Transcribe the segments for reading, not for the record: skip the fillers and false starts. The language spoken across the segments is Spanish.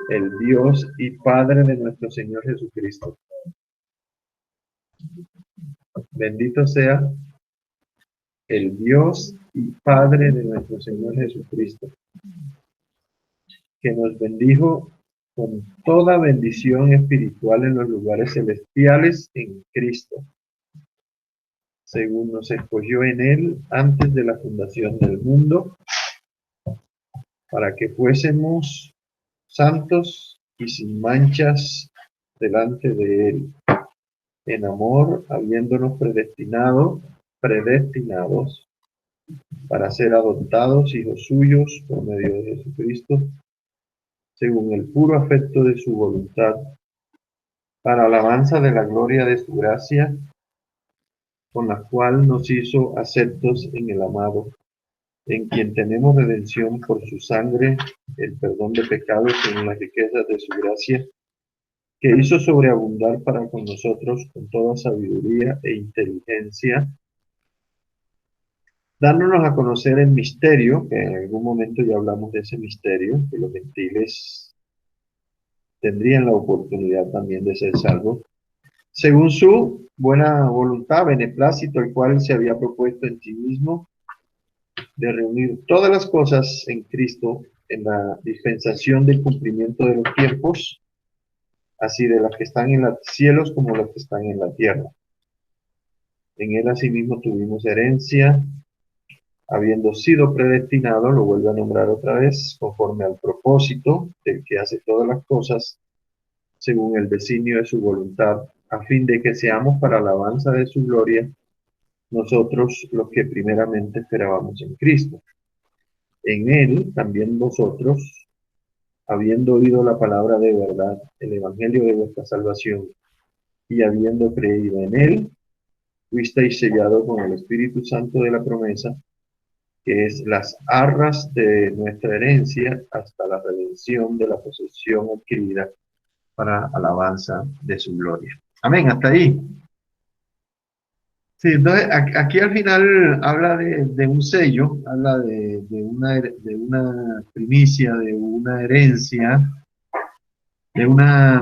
el Dios y Padre de nuestro Señor Jesucristo. Bendito sea el Dios y Padre de nuestro Señor Jesucristo, que nos bendijo con toda bendición espiritual en los lugares celestiales en Cristo, según nos escogió en Él antes de la fundación del mundo, para que fuésemos santos y sin manchas delante de Él, en amor, habiéndonos predestinados para ser adoptados hijos suyos por medio de Jesucristo, según el puro afecto de su voluntad, para alabanza de la gloria de su gracia, con la cual nos hizo aceptos en el amado, en quien tenemos redención por su sangre, el perdón de pecados según las riquezas de su gracia, que hizo sobreabundar para con nosotros con toda sabiduría e inteligencia, dándonos a conocer el misterio, que en algún momento ya hablamos de ese misterio, que los gentiles tendrían la oportunidad también de ser salvos, según su buena voluntad, beneplácito, el cual se había propuesto en sí mismo, de reunir todas las cosas en Cristo en la dispensación del cumplimiento de los tiempos, así de las que están en los cielos como las que están en la tierra. En él asimismo tuvimos herencia, habiendo sido predestinado, lo vuelve a nombrar otra vez, conforme al propósito del que hace todas las cosas, según el designio de su voluntad, a fin de que seamos para alabanza de su gloria, nosotros los que primeramente esperábamos en Cristo. En él también vosotros, habiendo oído la palabra de verdad, el evangelio de vuestra salvación, y habiendo creído en él, fuisteis sellados con el Espíritu Santo de la promesa, que es las arras de nuestra herencia hasta la redención de la posesión adquirida para alabanza de su gloria. Amén, hasta ahí. Sí, entonces aquí al final habla de un sello, habla de una primicia, de una herencia, de una,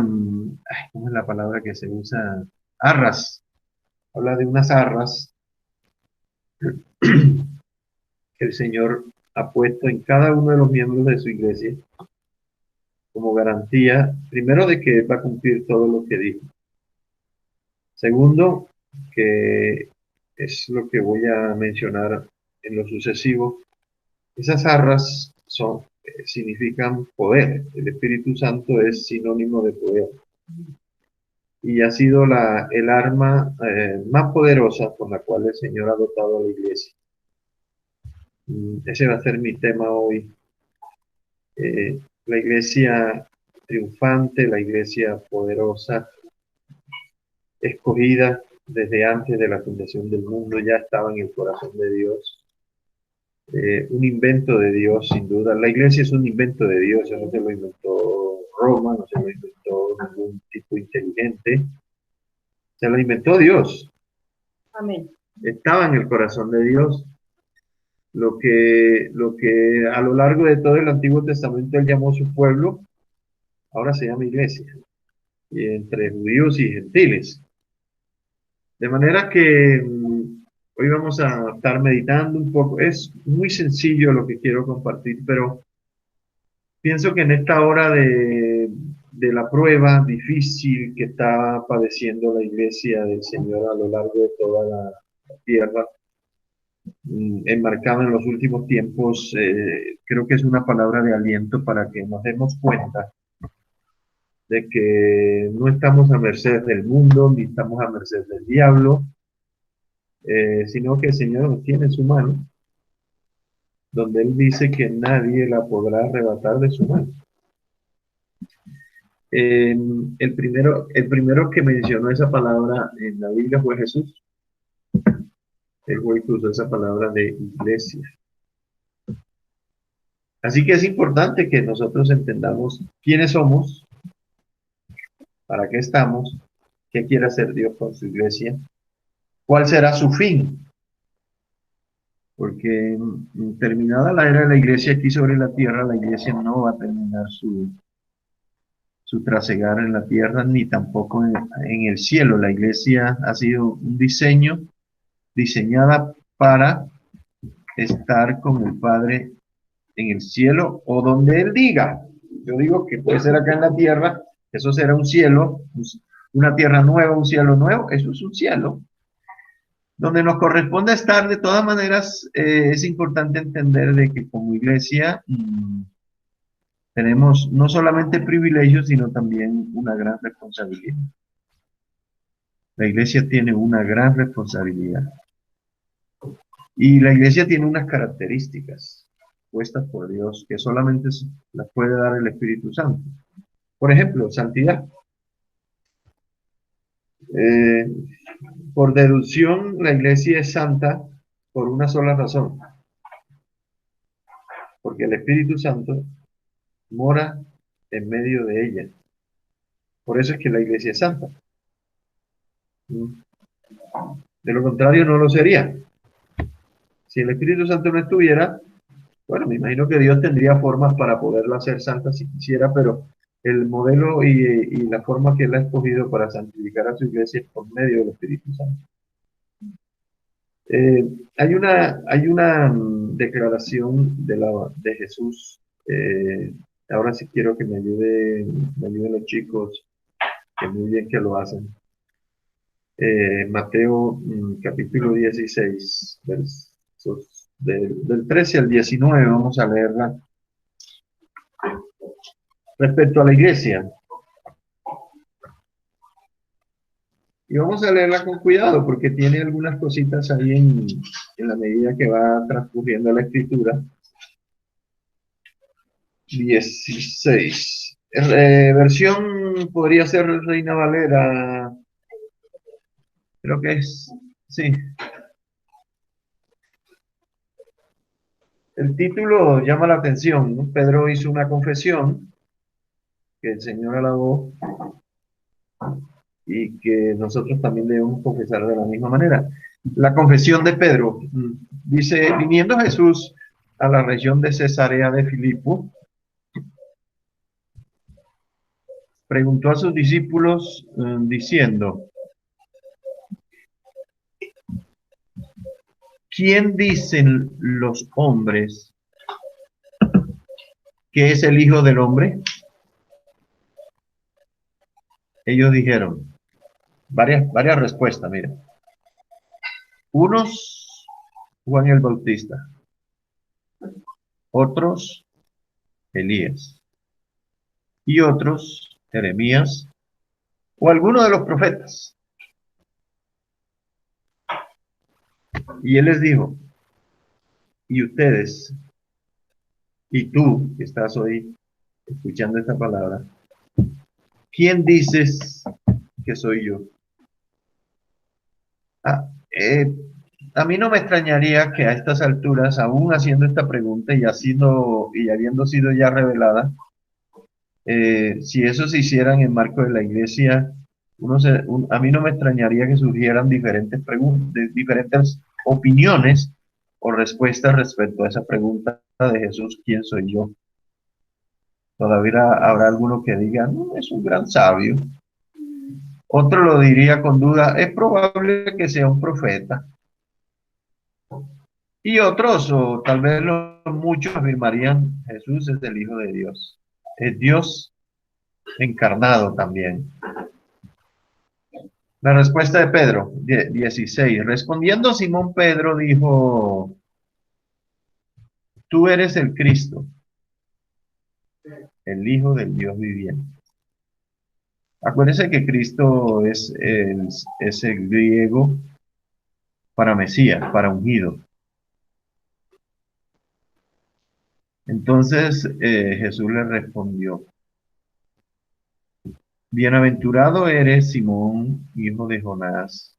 ¿cómo es la palabra que se usa? Arras. Habla de unas arras que el Señor ha puesto en cada uno de los miembros de su iglesia como garantía, primero, de que va a cumplir todo lo que dijo. Segundo, que es lo que voy a mencionar en lo sucesivo, esas arras significan poder. El Espíritu Santo es sinónimo de poder. Y ha sido el arma más poderosa con la cual el Señor ha dotado a la iglesia. Ese va a ser mi tema hoy. La iglesia triunfante, la iglesia poderosa, escogida desde antes de la fundación del mundo, ya estaba en el corazón de Dios. Un invento de Dios, sin duda. La iglesia es un invento de Dios, no se lo inventó Roma, no se lo inventó ningún tipo inteligente, se lo inventó Dios. Amén. Estaba en el corazón de Dios. Lo que a lo largo de todo el Antiguo Testamento él llamó su pueblo, ahora se llama iglesia, y entre judíos y gentiles. De manera que hoy vamos a estar meditando un poco. Es muy sencillo lo que quiero compartir, pero pienso que en esta hora de la prueba difícil que está padeciendo la iglesia del Señor a lo largo de toda la tierra, enmarcada en los últimos tiempos, creo que es una palabra de aliento para que nos demos cuenta de que no estamos a merced del mundo, ni estamos a merced del diablo, sino que el Señor nos tiene en su mano, donde Él dice que nadie la podrá arrebatar de su mano. El primero que mencionó esa palabra en la Biblia fue Jesús. Él fue incluso esa palabra de iglesia. Así que es importante que nosotros entendamos quiénes somos, para qué estamos, qué quiere hacer Dios con su iglesia, cuál será su fin. Porque terminada la era de la iglesia aquí sobre la tierra, la iglesia no va a terminar su trasegar en la tierra, ni tampoco en el cielo. La iglesia ha sido un diseño, diseñada para estar con el Padre en el cielo o donde Él diga. Yo digo que puede ser acá en la tierra, eso será un cielo, una tierra nueva, un cielo nuevo, eso es un cielo. Donde nos corresponde estar, de todas maneras, es importante entender de que como iglesia tenemos no solamente privilegios, sino también una gran responsabilidad. La iglesia tiene una gran responsabilidad. Y la iglesia tiene unas características puestas por Dios que solamente las puede dar el Espíritu Santo. Por ejemplo, santidad. Eh, por deducción, la iglesia es santa por una sola razón. Porque el Espíritu Santo mora en medio de ella. Por eso es que la iglesia es santa. De lo contrario, no lo sería. Si el Espíritu Santo no estuviera, bueno, me imagino que Dios tendría formas para poderla hacer santa si quisiera, pero el modelo y la forma que Él ha escogido para santificar a su iglesia es por medio del Espíritu Santo. Hay una declaración de Jesús. Ahora sí quiero que me ayuden los chicos, que muy bien que lo hacen. Mateo capítulo 16, versos del 13 al 19, vamos a leerla. Respecto a la iglesia. Y vamos a leerla con cuidado porque tiene algunas cositas ahí en la medida que va transcurriendo la escritura. 16. Versión podría ser Reina Valera. Creo que es, sí. El título llama la atención, ¿no? Pedro hizo una confesión que el Señor alabó y que nosotros también debemos confesar de la misma manera. La confesión de Pedro dice: viniendo Jesús a la región de Cesarea de Filipo, preguntó a sus discípulos diciendo: ¿quién dicen los hombres que es el Hijo del Hombre? Ellos dijeron varias respuestas, mira. Unos, Juan el Bautista. Otros, Elías. Y otros, Jeremías, o alguno de los profetas. Y él les dijo: y ustedes, y tú que estás hoy escuchando esta palabra, ¿quién dices que soy yo? A mí no me extrañaría que a estas alturas, aún haciendo esta pregunta y habiendo sido ya revelada, si eso se hiciera en el marco de la iglesia, a mí no me extrañaría que surgieran diferentes preguntas, diferentes opiniones o respuestas respecto a esa pregunta de Jesús: ¿quién soy yo? Todavía habrá alguno que diga: no, es un gran sabio. Otro lo diría con duda: es probable que sea un profeta. Y otros, o tal vez muchos, afirmarían: Jesús es el Hijo de Dios. Es Dios encarnado también. La respuesta de Pedro, 16. Respondiendo Simón Pedro dijo: tú eres el Cristo, el Hijo del Dios viviente. Acuérdense que Cristo es el griego para Mesías, para ungido. Entonces Jesús le respondió: bienaventurado eres, Simón, hijo de Jonás,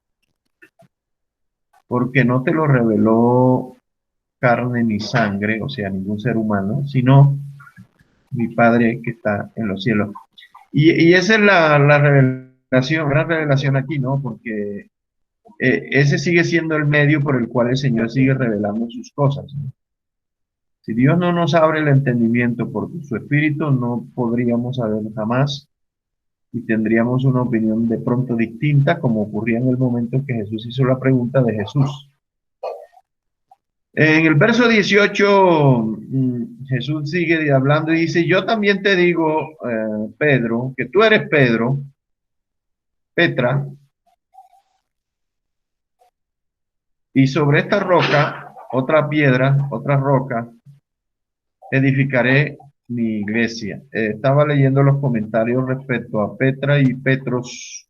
porque no te lo reveló carne ni sangre, o sea, ningún ser humano, sino mi Padre que está en los cielos. Y esa es la revelación, gran revelación aquí, ¿no? Porque ese sigue siendo el medio por el cual el Señor sigue revelando sus cosas, ¿no? Si Dios no nos abre el entendimiento por su Espíritu, no podríamos saber jamás y tendríamos una opinión de pronto distinta, como ocurría en el momento en que Jesús hizo la pregunta de Jesús. En el verso 18, Jesús sigue hablando y dice, yo también te digo, Pedro, que tú eres Pedro, Petra, y sobre esta roca, otra piedra, otra roca, edificaré mi iglesia. Estaba leyendo los comentarios respecto a Petra y Petros,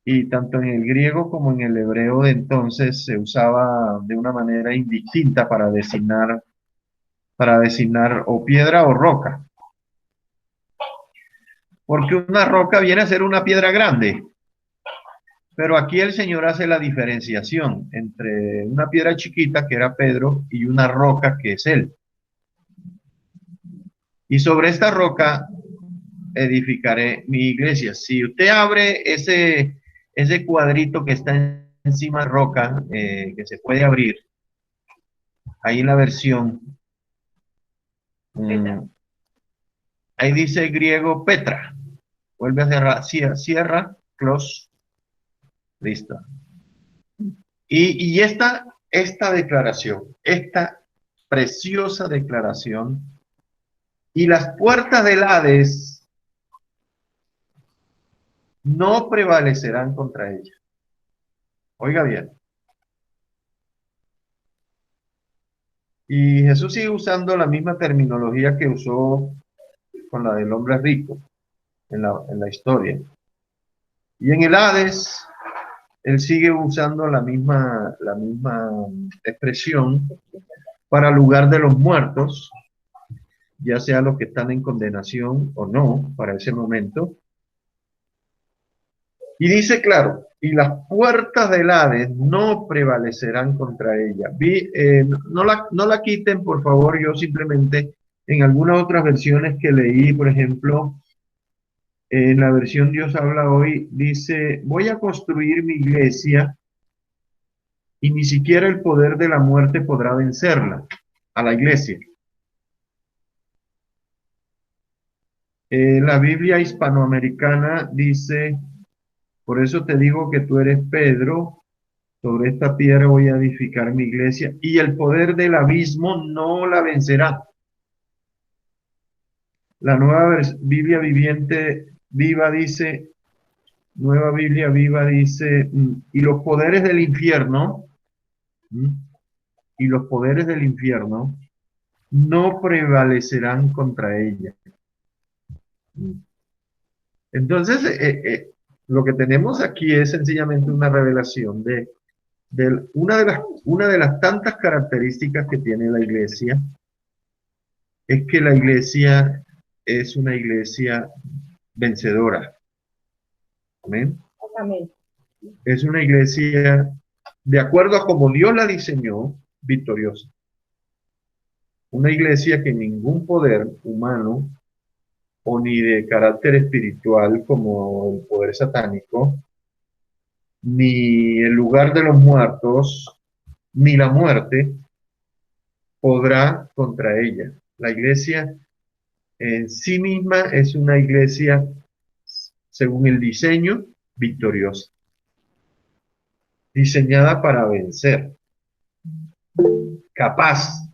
y tanto en el griego como en el hebreo de entonces se usaba de una manera indistinta para designar o piedra o roca. Porque una roca viene a ser una piedra grande. Pero aquí el Señor hace la diferenciación entre una piedra chiquita, que era Pedro, y una roca, que es él. Y sobre esta roca edificaré mi iglesia. Si usted abre ese cuadrito que está encima de roca, que se puede abrir, ahí en la versión, ahí dice griego Petra. Vuelve a cerrar, cierra, close, listo. Y esta declaración, esta preciosa declaración, y las puertas del Hades no prevalecerán contra ella. Oiga bien. Y Jesús sigue usando la misma terminología que usó con la del hombre rico en la historia. Y en el Hades, él sigue usando la misma expresión para lugar de los muertos, ya sea los que están en condenación o no para ese momento. Y dice claro, y las puertas del Hades no prevalecerán contra ella. No la quiten, por favor. Yo simplemente, en algunas otras versiones que leí, por ejemplo, en la versión Dios habla hoy, dice, voy a construir mi iglesia y ni siquiera el poder de la muerte podrá vencerla, a la iglesia. La Biblia hispanoamericana dice, por eso te digo que tú eres Pedro, sobre esta piedra voy a edificar mi iglesia y el poder del abismo no la vencerá. La nueva Biblia viviente viva dice, nueva Biblia viva dice, y los poderes del infierno, y los poderes del infierno no prevalecerán contra ella. Entonces, lo que tenemos aquí es sencillamente una revelación de una de las tantas características que tiene la iglesia, es que la iglesia es una iglesia vencedora. Amén. Amén. Es una iglesia, de acuerdo a como Dios la diseñó, victoriosa. Una iglesia que ningún poder humano o ni de carácter espiritual como el poder satánico, ni el lugar de los muertos, ni la muerte podrá contra ella. La iglesia en sí misma es una iglesia, según el diseño, victoriosa, diseñada para vencer, capaz.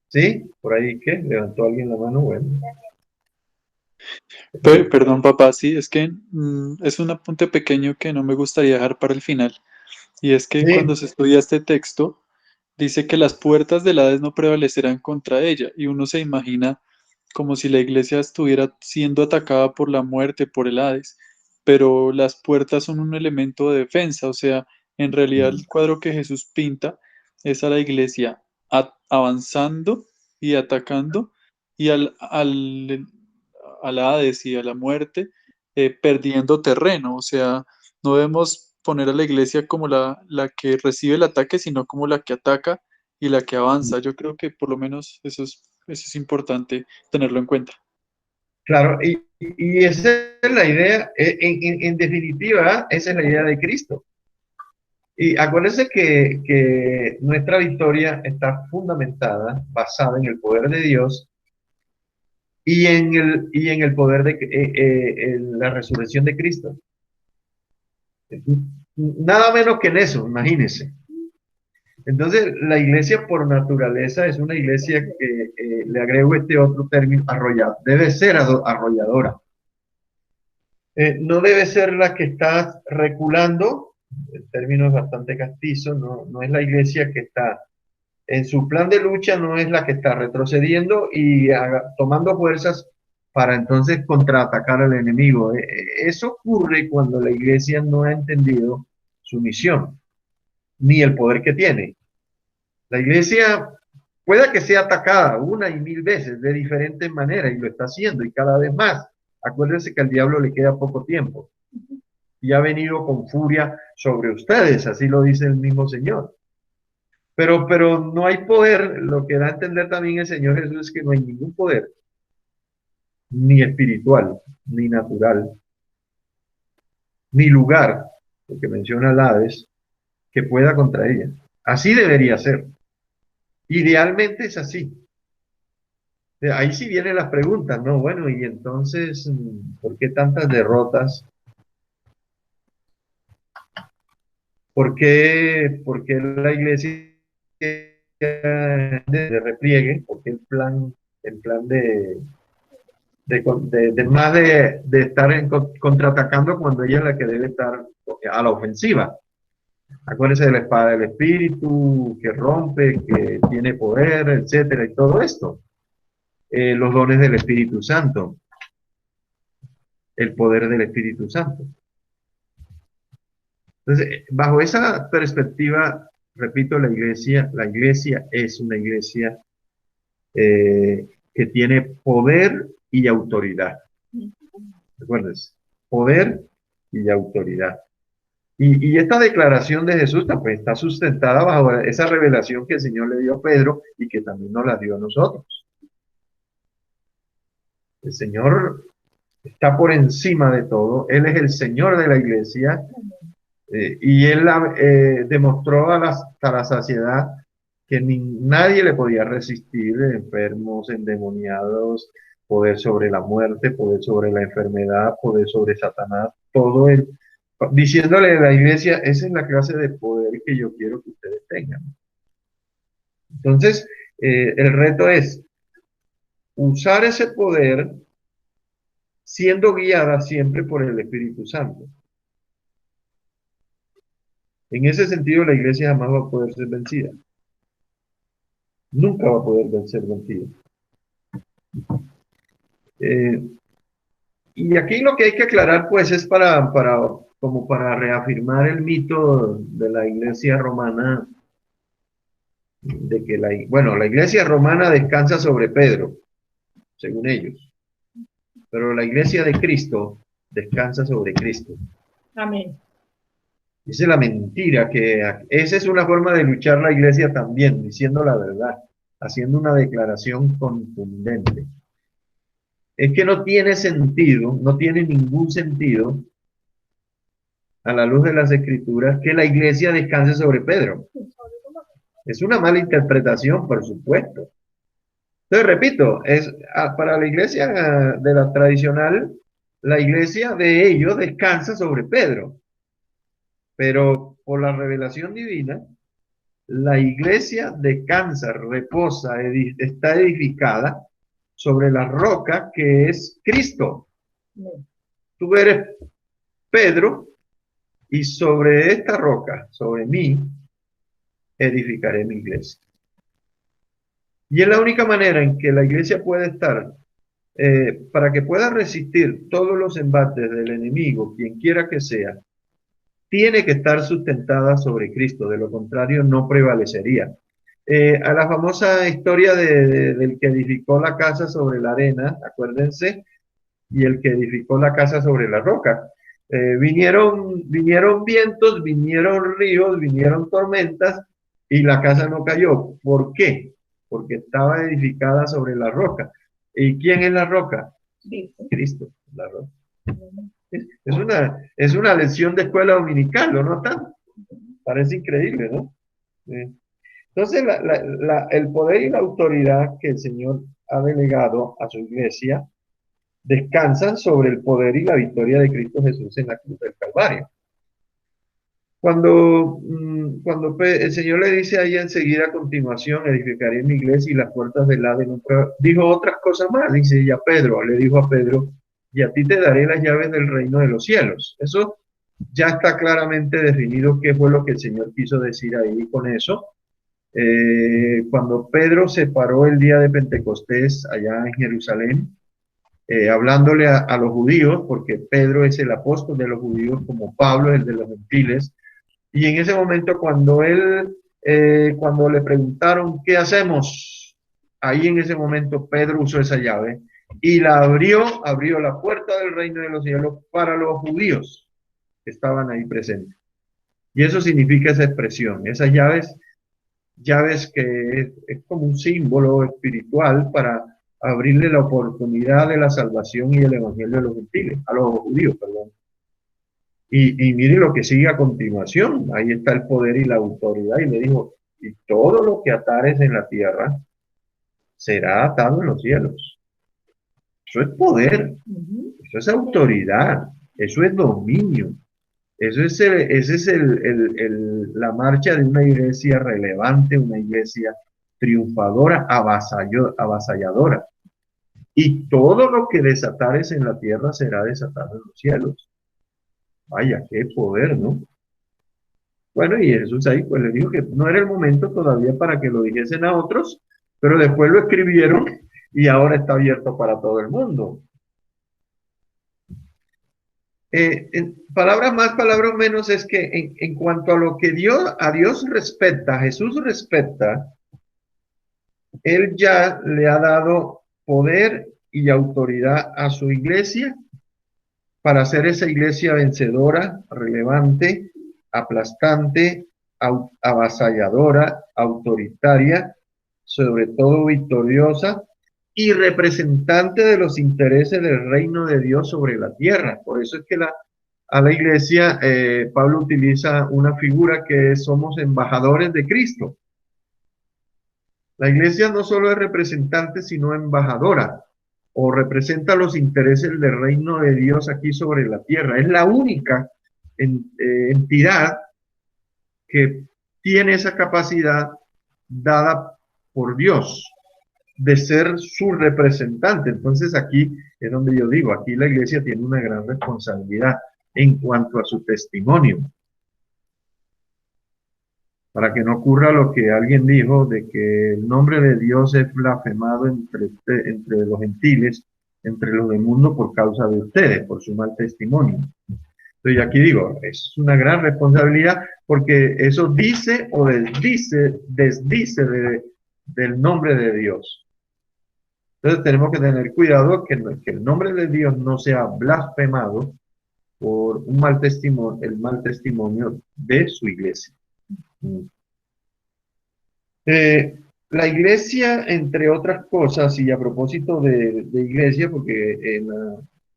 ¿Sí? Por ahí, ¿qué? ¿Levantó alguien la mano? Bueno. Perdón, papá, sí, es que es un apunte pequeño que no me gustaría dejar para el final. Y es que Sí, cuando se estudia este texto, dice que las puertas del Hades no prevalecerán contra ella. Y uno se imagina como si la iglesia estuviera siendo atacada por la muerte, por el Hades. Pero las puertas son un elemento de defensa. O sea, en realidad el cuadro que Jesús pinta es a la iglesia avanzando y atacando y al Hades y a la muerte perdiendo terreno. O sea, no debemos poner a la iglesia como la que recibe el ataque, sino como la que ataca y la que avanza. Yo creo que por lo menos eso es importante tenerlo en cuenta. claro, y esa es la idea, en definitiva, esa es la idea de Cristo. Y acuérdense que nuestra victoria está fundamentada, basada en el poder de Dios y en el poder de en la resurrección de Cristo. Nada menos que en eso, imagínense. Entonces, la iglesia por naturaleza es una iglesia que, le agrego este otro término, arrollada, debe ser arrolladora. No debe ser la que está reculando, el término es bastante castizo, no es la iglesia que está en su plan de lucha, no es la que está retrocediendo y tomando fuerzas para entonces contraatacar al enemigo. Eso ocurre cuando la iglesia no ha entendido su misión, ni el poder que tiene. La iglesia puede que sea atacada una y mil veces de diferentes maneras y lo está haciendo y cada vez más. Acuérdense que al diablo le queda poco tiempo y ha venido con furia sobre ustedes, así lo dice el mismo Señor. Pero no hay poder, lo que da a entender también el Señor Jesús es que no hay ningún poder, ni espiritual, ni natural, ni lugar, porque menciona el Hades, que pueda contra ella. Así debería ser. Idealmente es así. Ahí sí vienen las preguntas, ¿no? Bueno, y entonces, ¿por qué tantas derrotas? ¿Por qué la iglesia de repliegue? ¿Por qué el plan de más de estar contraatacando cuando ella es la que debe estar a la ofensiva? Acuérdense de la espada del espíritu, que rompe, que tiene poder, etcétera, y todo esto. Los dones del Espíritu Santo, el poder del Espíritu Santo. Entonces, bajo esa perspectiva, repito, la iglesia es una iglesia que tiene poder y autoridad. Recuerden, poder y autoridad. Y esta declaración de Jesús pues, está sustentada bajo esa revelación que el Señor le dio a Pedro y que también nos la dio a nosotros. El Señor está por encima de todo, Él es el Señor de la iglesia, y Él demostró hasta la saciedad que nadie le podía resistir, enfermos, endemoniados, poder sobre la muerte, poder sobre la enfermedad, poder sobre Satanás, todo Él, diciéndole a la iglesia, esa es la clase de poder que yo quiero que ustedes tengan. Entonces, el reto es usar ese poder siendo guiada siempre por el Espíritu Santo. En ese sentido, la iglesia jamás va a poder ser vencida. Nunca va a poder ser vencida. Y aquí lo que hay que aclarar, pues, es como para reafirmar el mito de la iglesia romana, de que la iglesia romana descansa sobre Pedro, según ellos, pero la iglesia de Cristo descansa sobre Cristo. Amén. Esa es la mentira, esa es una forma de luchar la iglesia también, diciendo la verdad, haciendo una declaración contundente. Es que no tiene sentido, no tiene ningún sentido, a la luz de las Escrituras, que la iglesia descanse sobre Pedro. Es una mala interpretación, por supuesto. Entonces, repito, para la iglesia de la tradicional, la iglesia de ellos descansa sobre Pedro. Pero por la revelación divina, la iglesia descansa, reposa, está edificada sobre la roca que es Cristo. Tú eres Pedro y sobre esta roca, sobre mí, edificaré mi iglesia. Y es la única manera en que la iglesia puede estar, para que pueda resistir todos los embates del enemigo, quien quiera que sea, tiene que estar sustentada sobre Cristo, de lo contrario no prevalecería. A la famosa historia del que edificó la casa sobre la arena, acuérdense, y el que edificó la casa sobre la roca. Vinieron vientos, vinieron ríos, vinieron tormentas y la casa no cayó. ¿Por qué? Porque estaba edificada sobre la roca. ¿Y quién es la roca? Cristo, la roca. Es una lección de escuela dominical, ¿no? Parece increíble, ¿no? Entonces, el poder y la autoridad que el Señor ha delegado a su iglesia descansan sobre el poder y la victoria de Cristo Jesús en la cruz del Calvario. Cuando el Señor le dice ahí enseguida a continuación, edificaré mi iglesia y las puertas del Hades no puedo, dijo otras cosas más, dice ya Pedro, le dijo a Pedro, y a ti te daré las llaves del reino de los cielos. Eso ya está claramente definido qué fue lo que el Señor quiso decir ahí con eso. Cuando Pedro se paró el día de Pentecostés allá en Jerusalén, hablándole a los judíos, porque Pedro es el apóstol de los judíos como Pablo es el de los gentiles, y en ese momento cuando le preguntaron ¿qué hacemos? Ahí en ese momento Pedro usó esa llave y la abrió la puerta del reino de los cielos para los judíos que estaban ahí presentes. Y eso significa esa expresión, esas llaves que es como un símbolo espiritual para abrirle la oportunidad de la salvación y el evangelio a los gentiles, a los judíos, perdón. Y mire lo que sigue a continuación, ahí está el poder y la autoridad, y le dijo, y todo lo que atares en la tierra será atado en los cielos. Eso es poder, eso es autoridad, eso es dominio, esa es la marcha de una iglesia relevante, una iglesia triunfadora, avasalladora. Y todo lo que desatares en la tierra será desatado en los cielos. Vaya, qué poder, ¿no? Bueno, y Jesús ahí pues le dijo que no era el momento todavía para que lo dijesen a otros, pero después lo escribieron y ahora está abierto para todo el mundo. En palabras más, palabras menos, es que en cuanto a lo que a Dios respeta, Jesús respeta, Él ya le ha dado poder y autoridad a su iglesia para hacer esa iglesia vencedora, relevante, aplastante, avasalladora, autoritaria, sobre todo victoriosa y representante de los intereses del reino de Dios sobre la tierra. Por eso es que a la iglesia Pablo utiliza una figura que somos embajadores de Cristo. La iglesia no solo es representante, sino embajadora, o representa los intereses del reino de Dios aquí sobre la tierra. Es la única entidad que tiene esa capacidad dada por Dios de ser su representante. Entonces aquí es donde yo digo, aquí la iglesia tiene una gran responsabilidad en cuanto a su testimonio. Para que no ocurra lo que alguien dijo de que el nombre de Dios es blasfemado entre los gentiles, entre los del mundo por causa de ustedes, por su mal testimonio. Entonces aquí digo, es una gran responsabilidad porque eso dice o desdice del nombre de Dios. Entonces tenemos que tener cuidado que el nombre de Dios no sea blasfemado por un mal testimonio, el mal testimonio de su iglesia. La iglesia, entre otras cosas, y a propósito de iglesia, porque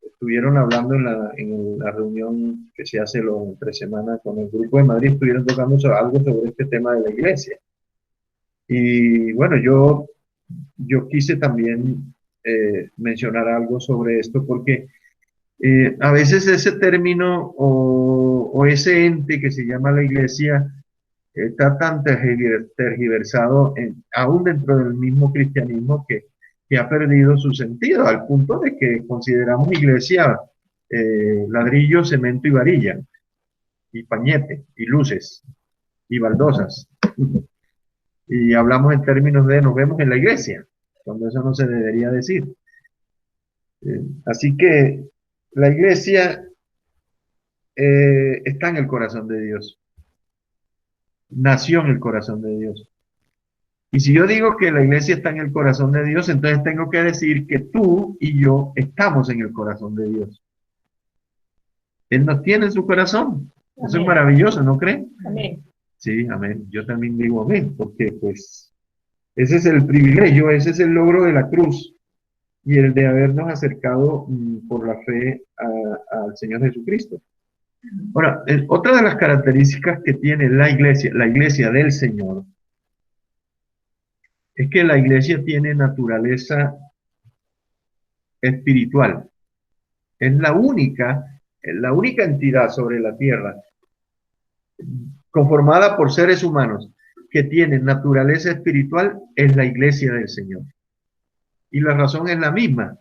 estuvieron hablando en la reunión que se hace entre semanas con el Grupo de Madrid, estuvieron tocando algo sobre este tema de la iglesia. Y bueno, yo quise también mencionar algo sobre esto, porque a veces ese término o ese ente que se llama la iglesia está tan tergiversado aún dentro del mismo cristianismo que ha perdido su sentido, al punto de que consideramos iglesia ladrillo, cemento y varilla, y pañete, y luces, y baldosas. Y hablamos en términos de nos vemos en la iglesia, cuando eso no se debería decir. Así que la iglesia está en el corazón de Dios. Nació en el corazón de Dios. Y si yo digo que la iglesia está en el corazón de Dios, entonces tengo que decir que tú y yo estamos en el corazón de Dios. Él nos tiene en su corazón. Amén. Eso es maravilloso, ¿no creen? Amén. Sí, amén. Yo también digo amén, porque pues ese es el privilegio, ese es el logro de la cruz y el de habernos acercado por la fe al Señor Jesucristo. Ahora, otra de las características que tiene la iglesia del Señor, es que la iglesia tiene naturaleza espiritual. Es la única entidad sobre la tierra conformada por seres humanos que tienen naturaleza espiritual, es la iglesia del Señor. Y la razón es la misma.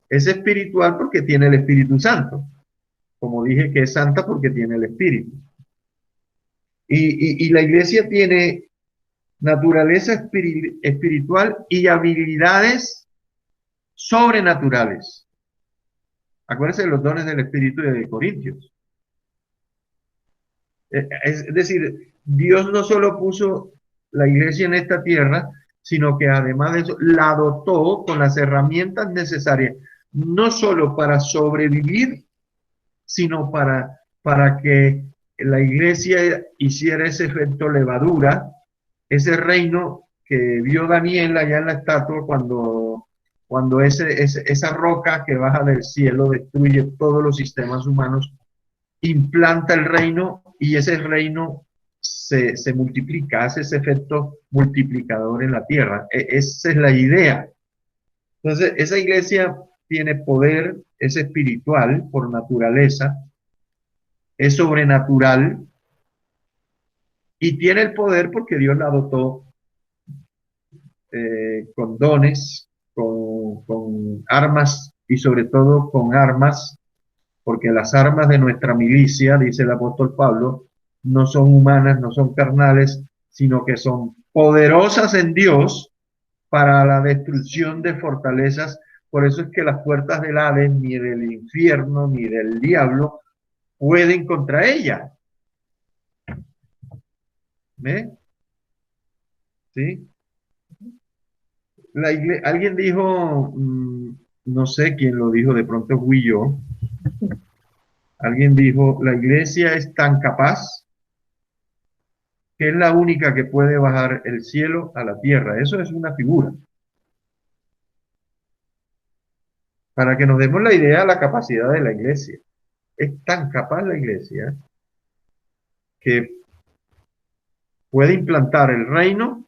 Es espiritual porque tiene el Espíritu Santo. Como dije que es santa porque tiene el Espíritu. Y la iglesia tiene naturaleza espiritual y habilidades sobrenaturales. Acuérdense de los dones del Espíritu de Corintios. Es decir, Dios no solo puso la iglesia en esta tierra, sino que además de eso la dotó con las herramientas necesarias, no solo para sobrevivir, sino para que la iglesia hiciera ese efecto levadura, ese reino que vio Daniel allá en la estatua cuando esa roca que baja del cielo destruye todos los sistemas humanos, implanta el reino y ese reino se multiplica, hace ese efecto multiplicador en la tierra. Esa es la idea. Entonces, esa iglesia tiene poder, es espiritual por naturaleza, es sobrenatural y tiene el poder porque Dios la dotó con dones, con armas y sobre todo con armas, porque las armas de nuestra milicia, dice el apóstol Pablo, no son humanas, no son carnales, sino que son poderosas en Dios para la destrucción de fortalezas. Por eso es que las puertas del Hades, ni del infierno, ni del diablo, pueden contra ella. ¿Ve? ¿Sí? Alguien dijo, no sé quién lo dijo, de pronto fui yo. Alguien dijo, la iglesia es tan capaz que es la única que puede bajar el cielo a la tierra. Eso es una figura. Para que nos demos la idea de la capacidad de la iglesia. Es tan capaz la iglesia que puede implantar el reino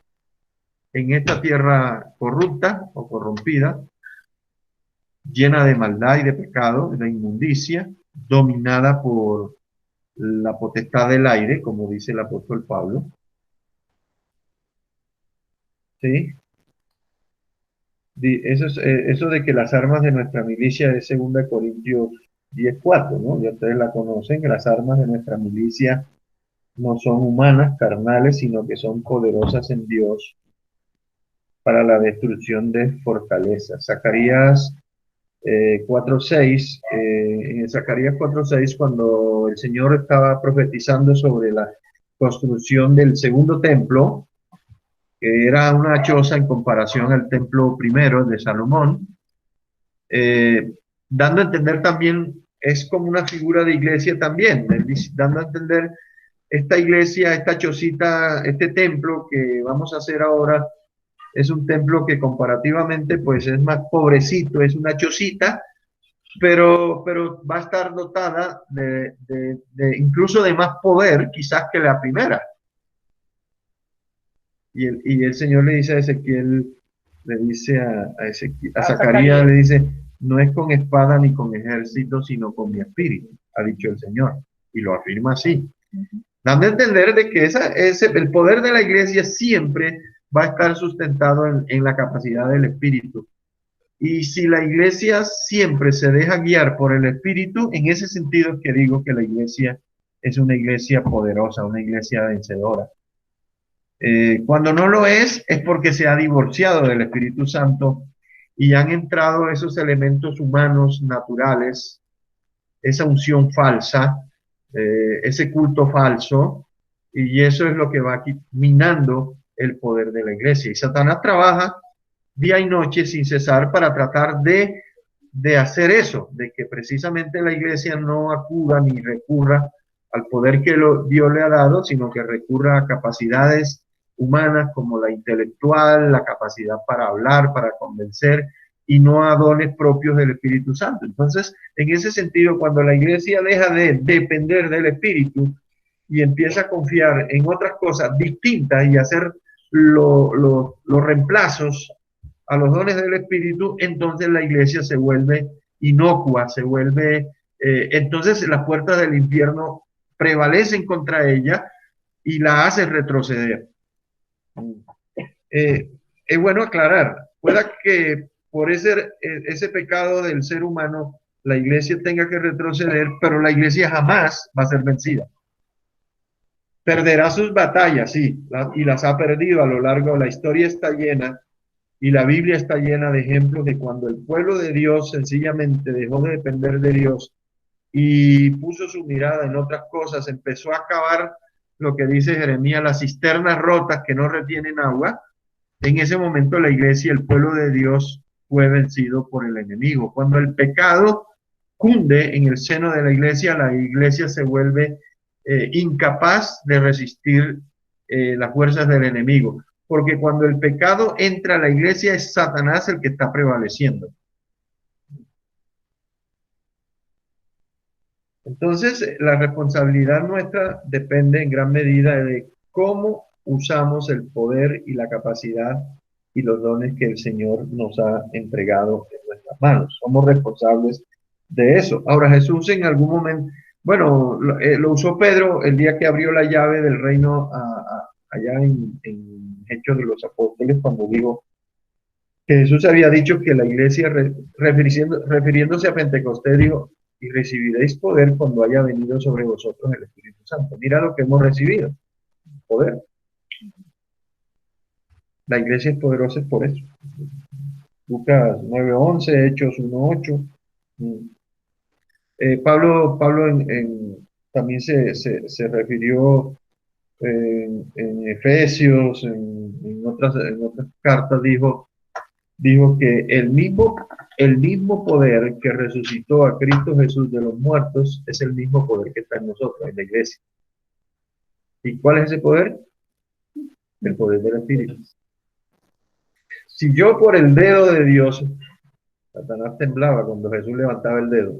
en esta tierra corrupta o corrompida, llena de maldad y de pecado, de inmundicia, dominada por la potestad del aire, como dice el apóstol Pablo. ¿Sí? Eso de que las armas de nuestra milicia es 2 Corintios 10:4, ¿no? Ya ustedes la conocen, que las armas de nuestra milicia no son humanas, carnales, sino que son poderosas en Dios para la destrucción de fortalezas. Zacarías 4:6, en Zacarías 4:6, cuando el Señor estaba profetizando sobre la construcción del segundo templo, que era una choza en comparación al templo primero de Salomón, dando a entender también, es como una figura de iglesia también, dando a entender esta iglesia, esta chocita, este templo que vamos a hacer ahora, es un templo que comparativamente pues es más pobrecito, es una chocita, pero va a estar dotada incluso de más poder quizás que la primera. Y el Señor le dice a Ezequiel, le dice a Zacarías, le dice, no es con espada ni con ejército, sino con mi espíritu, ha dicho el Señor. Y lo afirma así. Dando a entender de que el poder de la iglesia siempre va a estar sustentado en la capacidad del espíritu. Y si la iglesia siempre se deja guiar por el espíritu, en ese sentido es que digo que la iglesia es una iglesia poderosa, una iglesia vencedora. Cuando no lo es porque se ha divorciado del Espíritu Santo y han entrado esos elementos humanos naturales, esa unción falsa, ese culto falso, y eso es lo que va minando el poder de la iglesia. Y Satanás trabaja día y noche sin cesar para tratar de hacer eso, de que precisamente la iglesia no acuda ni recurra al poder que Dios le ha dado, sino que recurra a capacidades humanas como la intelectual, la capacidad para hablar, para convencer, y no a dones propios del Espíritu Santo. Entonces, en ese sentido, cuando la iglesia deja de depender del Espíritu y empieza a confiar en otras cosas distintas y hacer los reemplazos a los dones del Espíritu, entonces la iglesia se vuelve inocua, se vuelve, entonces las puertas del infierno prevalecen contra ella y la hacen retroceder. Es bueno aclarar, pueda que por ese pecado del ser humano la iglesia tenga que retroceder, pero la iglesia jamás va a ser vencida. Perderá sus batallas, sí, y las ha perdido a lo largo. La historia está llena y la Biblia está llena de ejemplos de cuando el pueblo de Dios sencillamente dejó de depender de Dios y puso su mirada en otras cosas, empezó a cavar lo que dice Jeremías, las cisternas rotas que no retienen agua. En ese momento la iglesia, el pueblo de Dios, fue vencido por el enemigo. Cuando el pecado cunde en el seno de la iglesia se vuelve incapaz de resistir las fuerzas del enemigo. Porque cuando el pecado entra a la iglesia es Satanás el que está prevaleciendo. Entonces, la responsabilidad nuestra depende en gran medida de cómo usamos el poder y la capacidad y los dones que el Señor nos ha entregado en nuestras manos. Somos responsables de eso. Ahora, Jesús en algún momento, bueno, lo usó Pedro el día que abrió la llave del reino allá en Hechos de los Apóstoles, cuando dijo que Jesús había dicho que la iglesia, refiriéndose a Pentecostés, dijo, y recibiréis poder cuando haya venido sobre vosotros el Espíritu Santo. Mira lo que hemos recibido, poder. La iglesia es poderosa por eso. Lucas 9:11, Hechos 1:8. Pablo también se refirió en Efesios, en otras cartas, dijo que el mismo poder que resucitó a Cristo Jesús de los muertos es el mismo poder que está en nosotros, en la iglesia. ¿Y cuál es ese poder? El poder del Espíritu. Si yo por el dedo de Dios, Satanás temblaba cuando Jesús levantaba el dedo.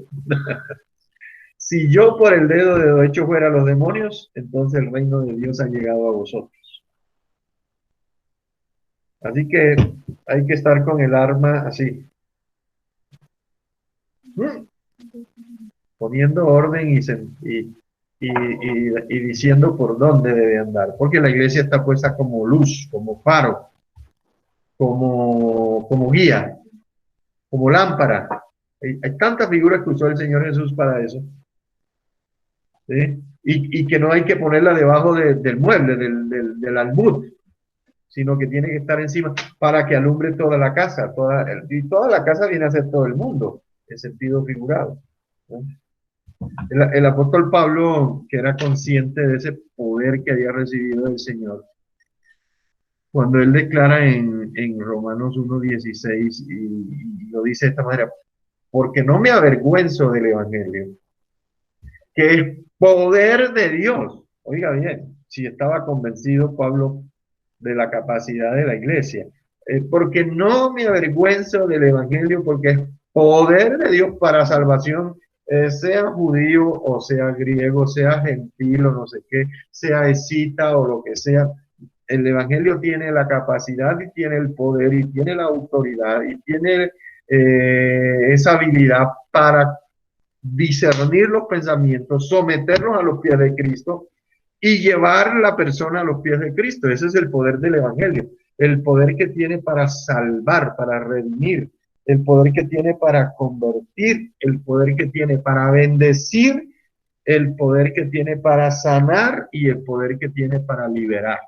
Si yo por el dedo de Dios echo fuera a los demonios, entonces el reino de Dios ha llegado a vosotros. Así que hay que estar con el arma así, poniendo orden y diciendo por dónde debe andar, porque la iglesia está puesta como luz, como faro, como guía, como lámpara. Hay tantas figuras que usó el Señor Jesús para eso, ¿sí? Y que no hay que ponerla debajo del mueble, del almud, sino que tiene que estar encima para que alumbre toda la casa. Y toda la casa viene a ser todo el mundo, en sentido figurado, ¿no? El apóstol Pablo, que era consciente de ese poder que había recibido del Señor, cuando él declara en Romanos 1:16, y lo dice de esta manera, porque no me avergüenzo del Evangelio, que es poder de Dios. Oiga bien, si estaba convencido Pablo de la capacidad de la iglesia, porque no me avergüenzo del Evangelio, porque es poder de Dios para salvación, sea judío o sea griego, sea gentil o no sé qué, sea escita o lo que sea. El Evangelio tiene la capacidad y tiene el poder y tiene la autoridad y tiene esa habilidad para discernir los pensamientos, someterlos a los pies de Cristo y llevar la persona a los pies de Cristo. Ese es el poder del Evangelio, el poder que tiene para salvar, para redimir, el poder que tiene para convertir, el poder que tiene para bendecir, el poder que tiene para sanar y el poder que tiene para liberar.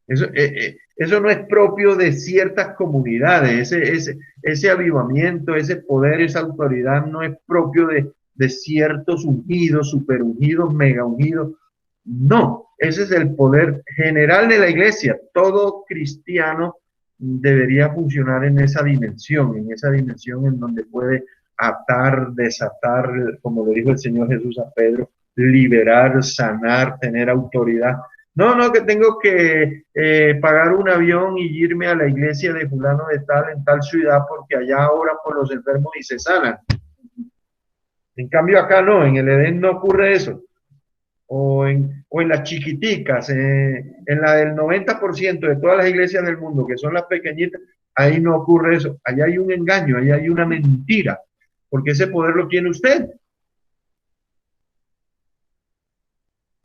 Eso no es propio de ciertas comunidades, ese avivamiento, ese poder, esa autoridad no es propio de ciertos ungidos, super ungidos, mega ungidos. No, ese es el poder general de la iglesia. Todo cristiano debería funcionar en esa dimensión en donde puede atar, desatar, como le dijo el Señor Jesús a Pedro, liberar, sanar, tener autoridad. No, que tengo que pagar un avión y irme a la iglesia de fulano de tal en tal ciudad porque allá oran por los enfermos y se sanan. En cambio acá no, en el Edén no ocurre eso. o en las chiquiticas, en la del 90% de todas las iglesias del mundo, que son las pequeñitas, ahí no ocurre eso. Ahí hay un engaño, ahí hay una mentira, porque ese poder lo tiene usted.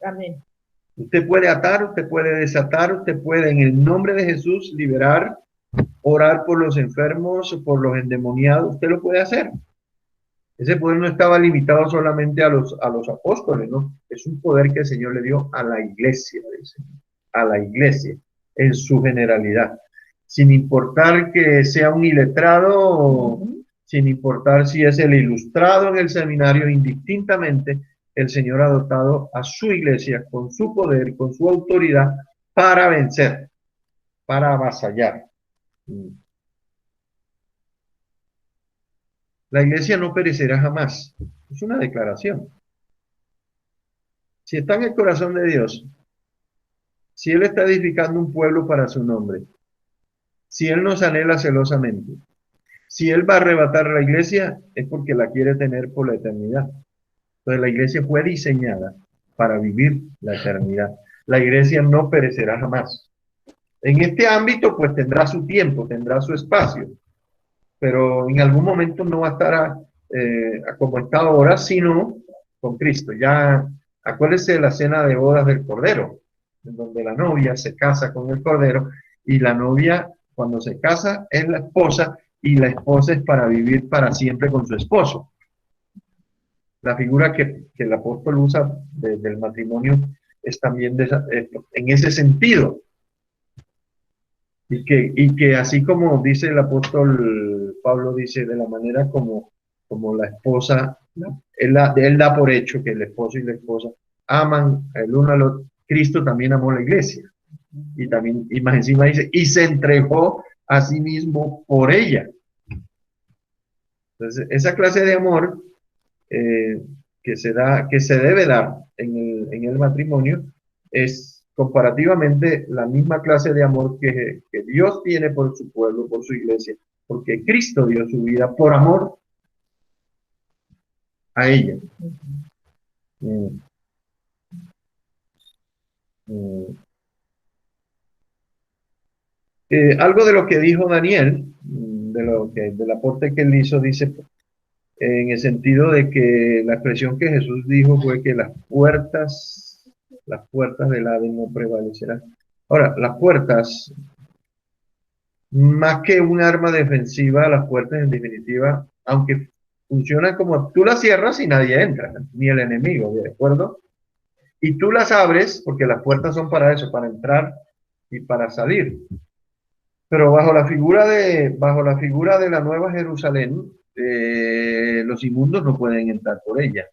Amén. Usted puede atar, usted puede desatar, usted puede en el nombre de Jesús liberar, orar por los enfermos, por los endemoniados, usted lo puede hacer. Ese poder no estaba limitado solamente a los apóstoles, ¿no? Es un poder que el Señor le dio a la iglesia, dice, a la iglesia, en su generalidad. Sin importar que sea un iletrado, sin importar si es el ilustrado en el seminario, indistintamente, el Señor ha dotado a su iglesia con su poder, con su autoridad, para vencer, para avasallar. La iglesia no perecerá jamás. Es una declaración. Si está en el corazón de Dios, si Él está edificando un pueblo para su nombre, si Él nos anhela celosamente, si Él va a arrebatar la iglesia, es porque la quiere tener por la eternidad. Entonces la iglesia fue diseñada para vivir la eternidad. La iglesia no perecerá jamás. En este ámbito, pues tendrá su tiempo, tendrá su espacio, pero en algún momento no va a estar como está ahora, sino con Cristo. Ya acuérdese de la cena de bodas del Cordero, en donde la novia se casa con el Cordero y la novia cuando se casa es la esposa y la esposa es para vivir para siempre con su esposo. La figura que el apóstol usa del matrimonio es también en ese sentido. Y que así como dice el apóstol Pablo, dice de la manera como la esposa, él da por hecho que el esposo y la esposa aman el uno al otro. Cristo también amó la iglesia. Y también, y más encima dice, y se entregó a sí mismo por ella. Entonces, esa clase de amor que se debe dar en el matrimonio es comparativamente la misma clase de amor que Dios tiene por su pueblo, por su iglesia, porque Cristo dio su vida por amor a ella. Mm. Mm. Algo de lo que dijo Daniel, del aporte que él hizo, dice en el sentido de que la expresión que Jesús dijo fue que las puertas del Hades no prevalecerán. Ahora, las puertas, más que un arma defensiva, las puertas en definitiva, aunque funcionan como tú las cierras y nadie entra, ni el enemigo, ¿de acuerdo? Y tú las abres porque las puertas son para eso, para entrar y para salir. Pero bajo la figura de la Nueva Jerusalén, los inmundos no pueden entrar por ella.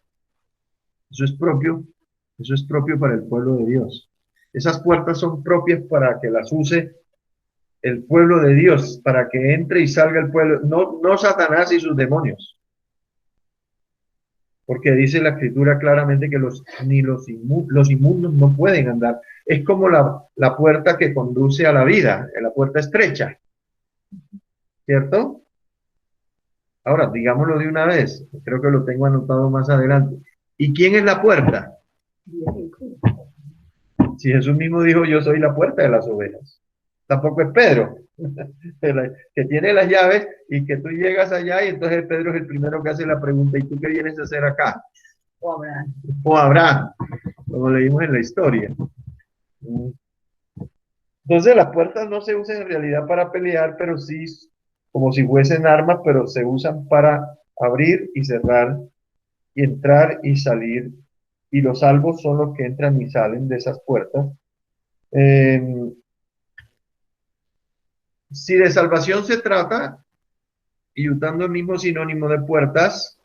Eso es propio para el pueblo de Dios. Esas puertas son propias para que las use el pueblo de Dios, para que entre y salga el pueblo, no Satanás y sus demonios. Porque dice la escritura claramente que los inmundos no pueden andar. Es como la puerta que conduce a la vida, la puerta estrecha. ¿Cierto? Ahora, digámoslo de una vez, creo que lo tengo anotado más adelante. ¿Y quién es la puerta? Si Jesús mismo dijo, yo soy la puerta de las ovejas. Tampoco es Pedro, que tiene las llaves y que tú llegas allá y entonces Pedro es el primero que hace la pregunta, ¿y tú qué vienes a hacer acá? O Abraham, como leímos en la historia. Entonces las puertas no se usan en realidad para pelear, pero sí como si fuesen armas, pero se usan para abrir y cerrar, y entrar y salir, y los salvos son los que entran y salen de esas puertas. Si de salvación se trata, y usando el mismo sinónimo de puertas,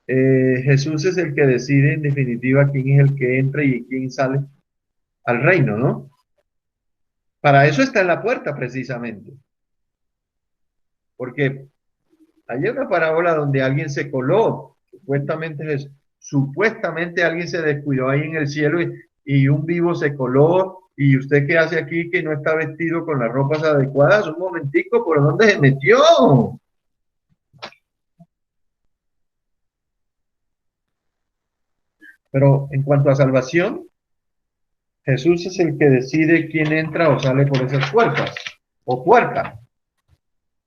Jesús es el que decide en definitiva quién es el que entra y quién sale al reino, ¿no? Para eso está en la puerta precisamente. Porque hay una parábola donde alguien se coló, supuestamente alguien se descuidó ahí en el cielo y un vivo se coló. ¿Y usted qué hace aquí que no está vestido con las ropas adecuadas? Un momentico, ¿por dónde se metió? Pero en cuanto a salvación, Jesús es el que decide quién entra o sale por esas puertas, o puerta.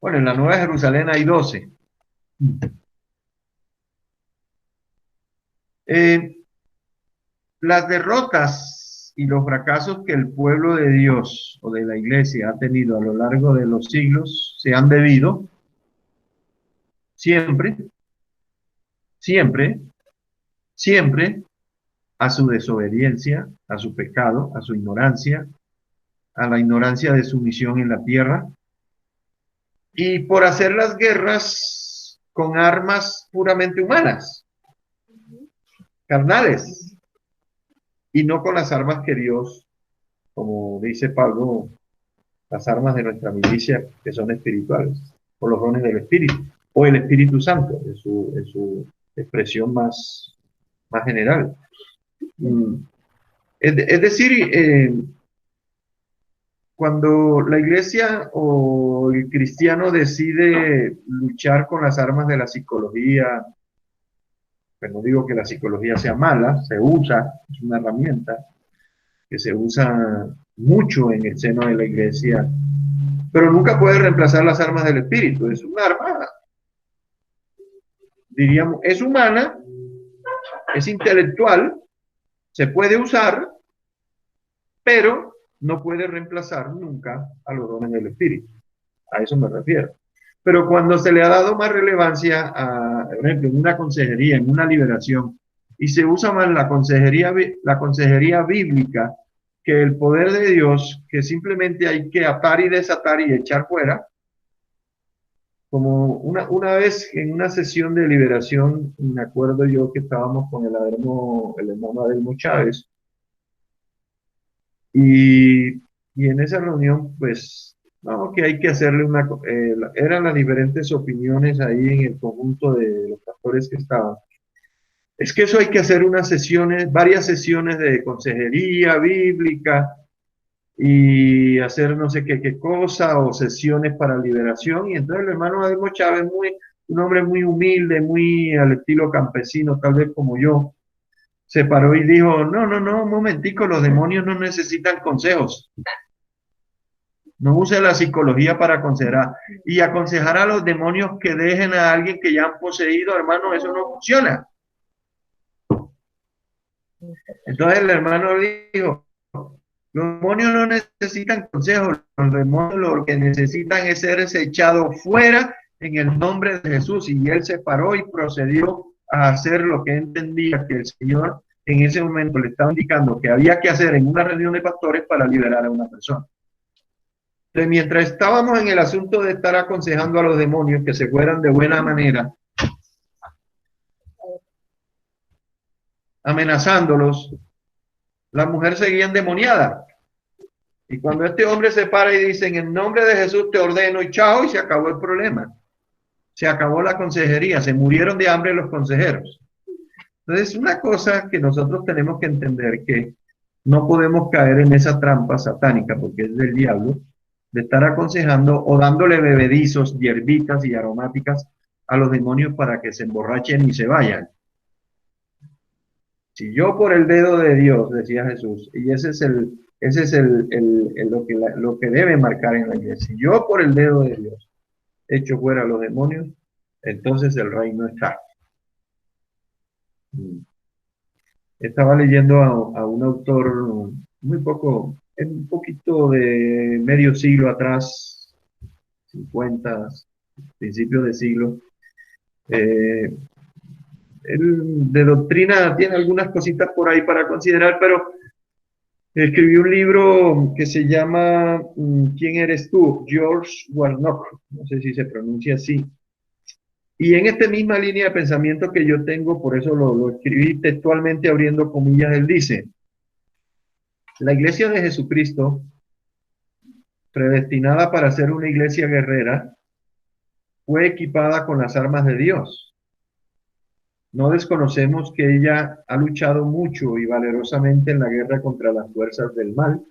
Bueno, en la Nueva Jerusalén hay 12. Las derrotas y los fracasos que el pueblo de Dios o de la iglesia ha tenido a lo largo de los siglos se han debido siempre, siempre, siempre a su desobediencia, a su pecado, a su ignorancia, a la ignorancia de su misión en la tierra, y por hacer las guerras con armas puramente humanas, carnales, y no con las armas que Dios, como dice Pablo, las armas de nuestra milicia que son espirituales, o los dones del Espíritu, o el Espíritu Santo, en su expresión más general. Es decir, cuando la iglesia o el cristiano decide luchar con las armas de la psicología, pues no digo que la psicología sea mala, se usa, es una herramienta que se usa mucho en el seno de la iglesia, pero nunca puede reemplazar las armas del espíritu. Es un arma, diríamos, es humana, es intelectual, se puede usar, pero no puede reemplazar nunca a los dones del espíritu. A eso me refiero. Pero cuando se le ha dado más relevancia a, por ejemplo, en una consejería, en una liberación, y se usa más la consejería bíblica que el poder de Dios, que simplemente hay que atar y desatar y echar fuera, como una vez en una sesión de liberación, me acuerdo yo que estábamos con el hermano Adelmo Chávez, y en esa reunión, pues, no, que hay que hacerle eran las diferentes opiniones ahí en el conjunto de los pastores que estaban. Es que eso hay que hacer unas sesiones, varias sesiones de consejería bíblica y hacer no sé qué cosa, o sesiones para liberación. Y entonces el hermano Adelmo Chávez, un hombre muy humilde, muy al estilo campesino, tal vez como yo, se paró y dijo, no, un momentico, los demonios no necesitan consejos. No use la psicología para aconsejar. Y aconsejar a los demonios que dejen a alguien que ya han poseído, hermano, eso no funciona. Entonces el hermano dijo, los demonios no necesitan consejos, los demonios lo que necesitan es ser echados fuera en el nombre de Jesús. Y él se paró y procedió a hacer lo que entendía que el Señor en ese momento le estaba indicando que había que hacer en una reunión de pastores para liberar a una persona. Entonces, mientras estábamos en el asunto de estar aconsejando a los demonios que se fueran de buena manera, amenazándolos, la mujer seguía endemoniada. Y cuando este hombre se para y dice, en el nombre de Jesús te ordeno, y chao, y se acabó el problema. Se acabó la consejería, se murieron de hambre los consejeros. Entonces, una cosa que nosotros tenemos que entender, que no podemos caer en esa trampa satánica, porque es del diablo, de estar aconsejando o dándole bebedizos, hierbitas y aromáticas a los demonios para que se emborrachen y se vayan. Si yo por el dedo de Dios, decía Jesús, y ese es lo que debe marcar en la iglesia. Si yo por el dedo de Dios echo fuera a los demonios, entonces el reino está. Estaba leyendo a un autor un poquito de medio siglo atrás, 50, principios de siglo. Él de doctrina tiene algunas cositas por ahí para considerar, pero escribió un libro que se llama ¿Quién eres tú? George Warnock, no sé si se pronuncia así. Y en esta misma línea de pensamiento que yo tengo, por eso lo escribí textualmente abriendo comillas, él dice, la iglesia de Jesucristo, predestinada para ser una iglesia guerrera, fue equipada con las armas de Dios. No desconocemos que ella ha luchado mucho y valerosamente en la guerra contra las fuerzas del mal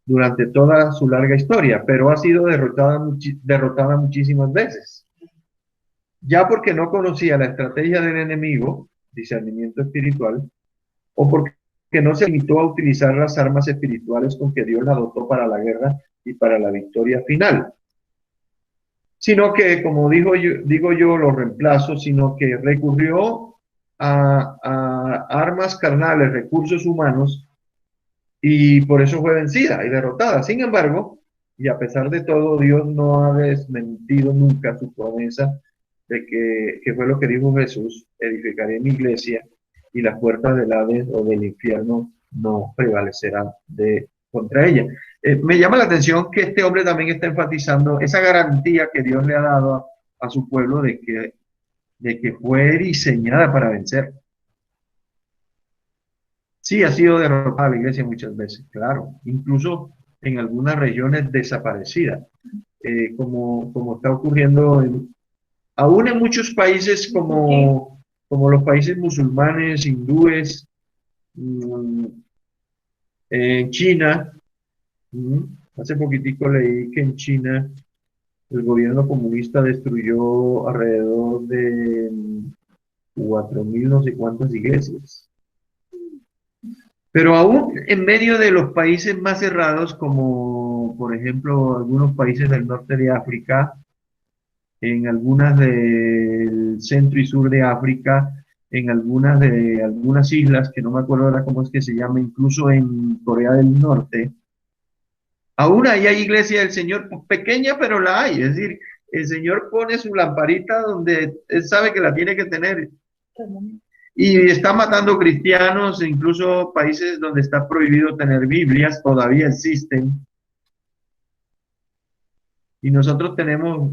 durante toda su larga historia, pero ha sido derrotada muchísimas veces. Ya porque no conocía la estrategia del enemigo, discernimiento espiritual, o porque no se limitó a utilizar las armas espirituales con que Dios la dotó para la guerra y para la victoria final, sino que, como digo yo, lo reemplazo, sino que recurrió a armas carnales, recursos humanos, y por eso fue vencida y derrotada. Sin embargo, y a pesar de todo, Dios no ha desmentido nunca su promesa de que fue lo que dijo Jesús: edificaré mi iglesia y las puertas del Hades o del infierno no prevalecerán contra ella. Me llama la atención que este hombre también está enfatizando esa garantía que Dios le ha dado a su pueblo de que fue diseñada para vencer. Sí, ha sido derrotada la iglesia muchas veces, claro, incluso en algunas regiones desaparecidas, como está ocurriendo aún en muchos países como los países musulmanes, hindúes, en China. Hace poquitico leí que en China el gobierno comunista destruyó alrededor de 4.000 no sé cuántas iglesias. Pero aún en medio de los países más cerrados, como por ejemplo algunos países del norte de África, en algunas del centro y sur de África, en algunas islas, que no me acuerdo ahora cómo es que se llama, incluso en Corea del Norte, aún ahí hay iglesia del Señor, pequeña, pero la hay. Es decir, el Señor pone su lamparita donde Él sabe que la tiene que tener. Y está matando cristianos, incluso países donde está prohibido tener Biblias, todavía existen. Y nosotros tenemos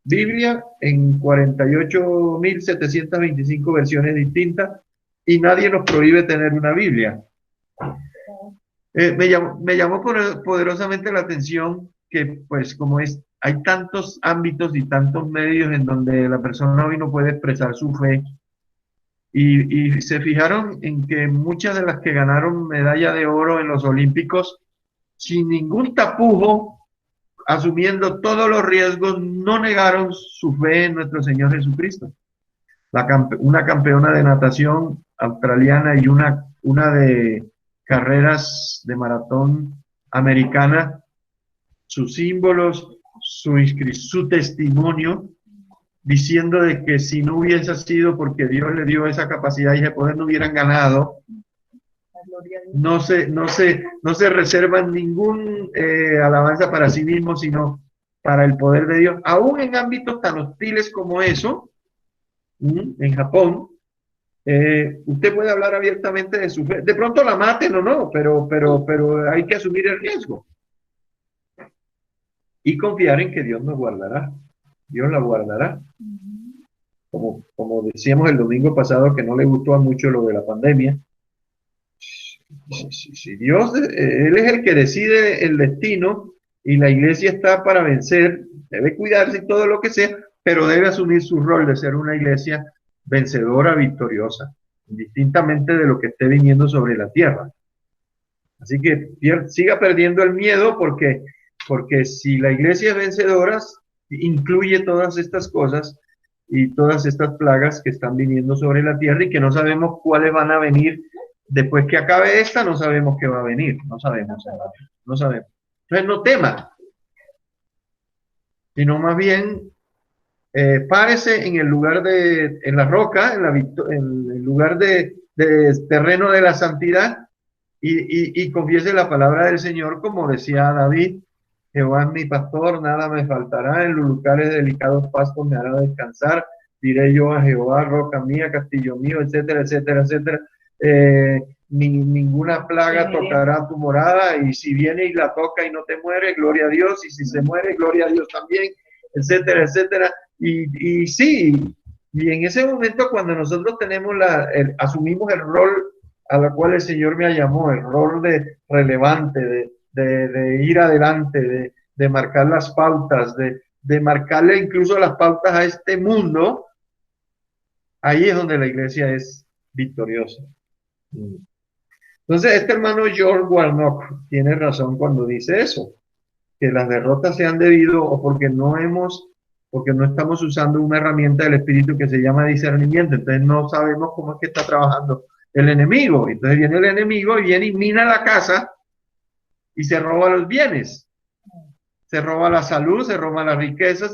Biblia en 48.725 versiones distintas y nadie nos prohíbe tener una Biblia. Me llamó poderosamente la atención que, pues, hay tantos ámbitos y tantos medios en donde la persona hoy no puede expresar su fe. Y se fijaron en que muchas de las que ganaron medalla de oro en los Olímpicos, sin ningún tapujo, asumiendo todos los riesgos, no negaron su fe en nuestro Señor Jesucristo. Una campeona de natación australiana y una de carreras de maratón americana, sus símbolos, su testimonio, diciendo de que si no hubiese sido porque Dios le dio esa capacidad y ese poder, no hubieran ganado. No se reservan ningún alabanza para sí mismos, sino para el poder de Dios. Aún en ámbitos tan hostiles como eso, en Japón, usted puede hablar abiertamente de su fe. De pronto la maten o no, pero hay que asumir el riesgo. Y confiar en que Dios nos guardará. Dios la guardará. Como decíamos el domingo pasado, que no le gustó a mucho lo de la pandemia. Si Dios, Él es el que decide el destino y la iglesia está para vencer, debe cuidarse y todo lo que sea, pero debe asumir su rol de ser una iglesia vencedora, victoriosa, indistintamente de lo que esté viniendo sobre la tierra. Así que siga perdiendo el miedo porque si la iglesia es vencedora, incluye todas estas cosas y todas estas plagas que están viniendo sobre la tierra y que no sabemos cuáles van a venir. Después que acabe esta, no sabemos qué va a venir. No sabemos, hermano. No sabemos. Entonces no tema, sino más bien párese en el lugar en la roca, en el lugar de terreno de la santidad y confiese la palabra del Señor, como decía David: Jehová es mi pastor, nada me faltará, en los lugares delicados pastos me hará descansar, diré yo a Jehová, roca mía, castillo mío, etcétera, etcétera, etcétera. Ninguna plaga tocará tu morada, y si viene y la toca y no te muere, gloria a Dios, y si se muere, gloria a Dios también, etcétera, etcétera. Y sí, y en ese momento cuando nosotros tenemos asumimos el rol a la cual el Señor me llamó, el rol de relevante, de ir adelante, de marcar las pautas, de marcarle incluso las pautas a este mundo, ahí es donde la iglesia es victoriosa. Entonces, este hermano George Warnock tiene razón cuando dice eso, que las derrotas se han debido o porque no estamos usando una herramienta del Espíritu que se llama discernimiento. Entonces no sabemos cómo es que está trabajando el enemigo. Entonces viene el enemigo y viene y mina la casa y se roba los bienes. Se roba la salud, se roba la riqueza,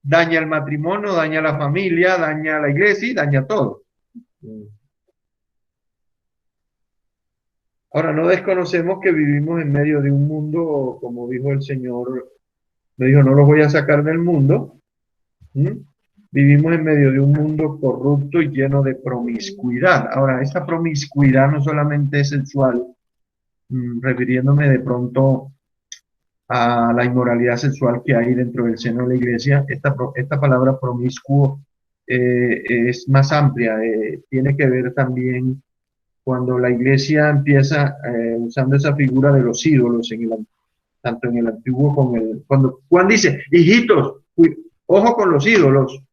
daña el matrimonio, daña la familia, daña la iglesia y daña todo. Ahora, no desconocemos que vivimos en medio de un mundo, como dijo el Señor, me dijo, no los voy a sacar del mundo. Vivimos en medio de un mundo corrupto y lleno de promiscuidad. Ahora, esta promiscuidad no solamente es sexual, refiriéndome de pronto a la inmoralidad sexual que hay dentro del seno de la iglesia. Esta palabra promiscuo es más amplia, tiene que ver también cuando la iglesia empieza usando esa figura de los ídolos, tanto en el antiguo como cuando Juan dice, hijitos, ojo con los ídolos.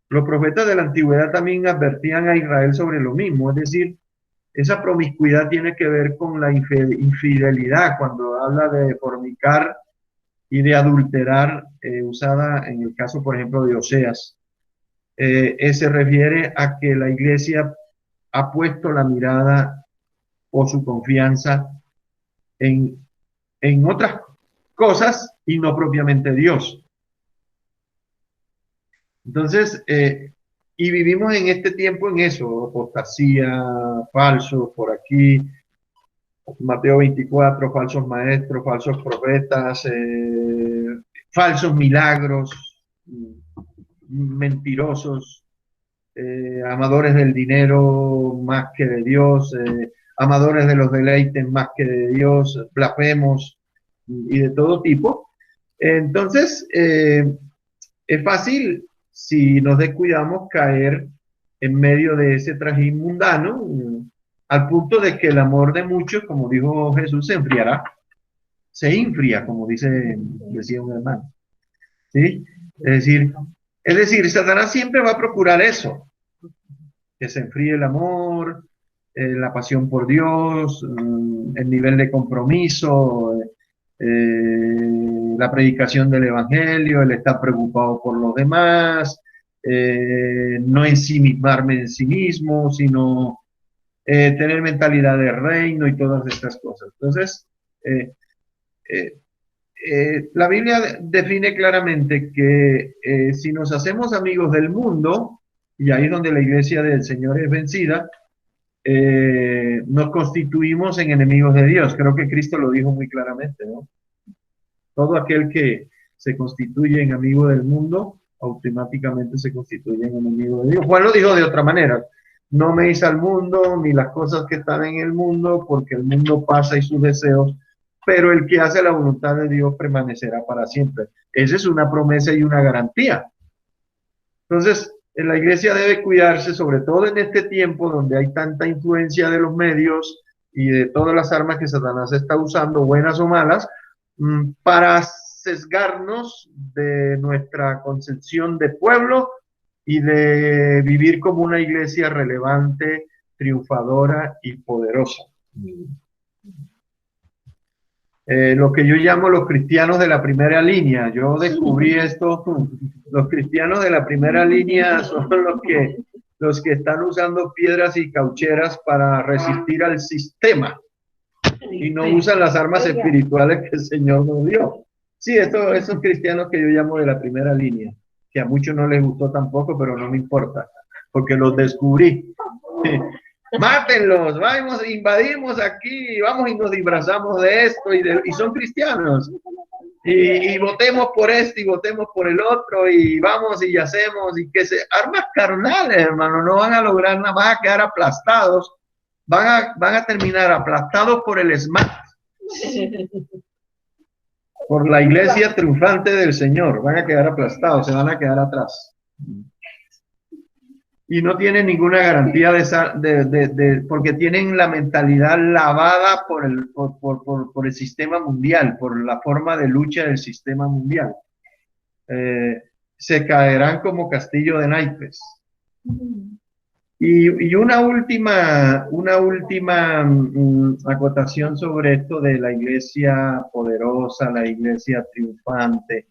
Los profetas de la antigüedad también advertían a Israel sobre lo mismo, es decir, esa promiscuidad tiene que ver con la infidelidad, cuando habla de fornicar y de adulterar, usada en el caso, por ejemplo, de Oseas. Se refiere a que la iglesia ha puesto la mirada o su confianza en otras cosas y no propiamente Dios. Entonces, y vivimos en este tiempo en eso, apostasía, falsos por aquí, Mateo 24, falsos maestros, falsos profetas, falsos milagros, mentirosos, amadores del dinero más que de Dios, amadores de los deleites más que de Dios, blasfemos y de todo tipo. Entonces, es fácil, si nos descuidamos, caer en medio de ese trajín mundano, al punto de que el amor de muchos, como dijo Jesús, se enfriará, se enfría, como decía un hermano. ¿Sí? Es decir, Satanás siempre va a procurar eso, que se enfríe el amor, la pasión por Dios, el nivel de compromiso, la predicación del evangelio, el estar preocupado por los demás, no ensimismarme en sí mismo, sino tener mentalidad de reino y todas estas cosas. Entonces, la Biblia define claramente que si nos hacemos amigos del mundo, y ahí es donde la iglesia del Señor es vencida, nos constituimos en enemigos de Dios. Creo que Cristo lo dijo muy claramente, ¿no? Todo aquel que se constituye en amigo del mundo, automáticamente se constituye en enemigo de Dios. Juan lo dijo de otra manera: no améis al mundo ni las cosas que están en el mundo, porque el mundo pasa y sus deseos, pero el que hace la voluntad de Dios permanecerá para siempre. Esa es una promesa y una garantía. Entonces, la iglesia debe cuidarse, sobre todo en este tiempo donde hay tanta influencia de los medios y de todas las armas que Satanás está usando, buenas o malas, para sesgarnos de nuestra concepción de pueblo y de vivir como una iglesia relevante, triunfadora y poderosa. Lo que yo llamo los cristianos de la primera línea. Yo descubrí esto, los cristianos de la primera línea son los que están usando piedras y caucheras para resistir al sistema y no usan las armas espirituales que el Señor nos dio. Sí, esos cristianos que yo llamo de la primera línea, que a muchos no les gustó tampoco, pero no me importa, porque los descubrí. Mátenlos, vamos, invadimos aquí, vamos y nos disfrazamos de esto y son cristianos. Y votemos por este y votemos por el otro y vamos y hacemos y armas carnales, hermano, no van a lograr nada, van a quedar aplastados, van a terminar aplastados por el SMAT, por la iglesia triunfante del Señor, van a quedar aplastados, se van a quedar atrás. Y no tienen ninguna garantía porque tienen la mentalidad lavada por el sistema mundial, por la forma de lucha del sistema mundial. Se caerán como castillo de naipes. Y una última acotación sobre esto de la iglesia poderosa, la iglesia triunfante,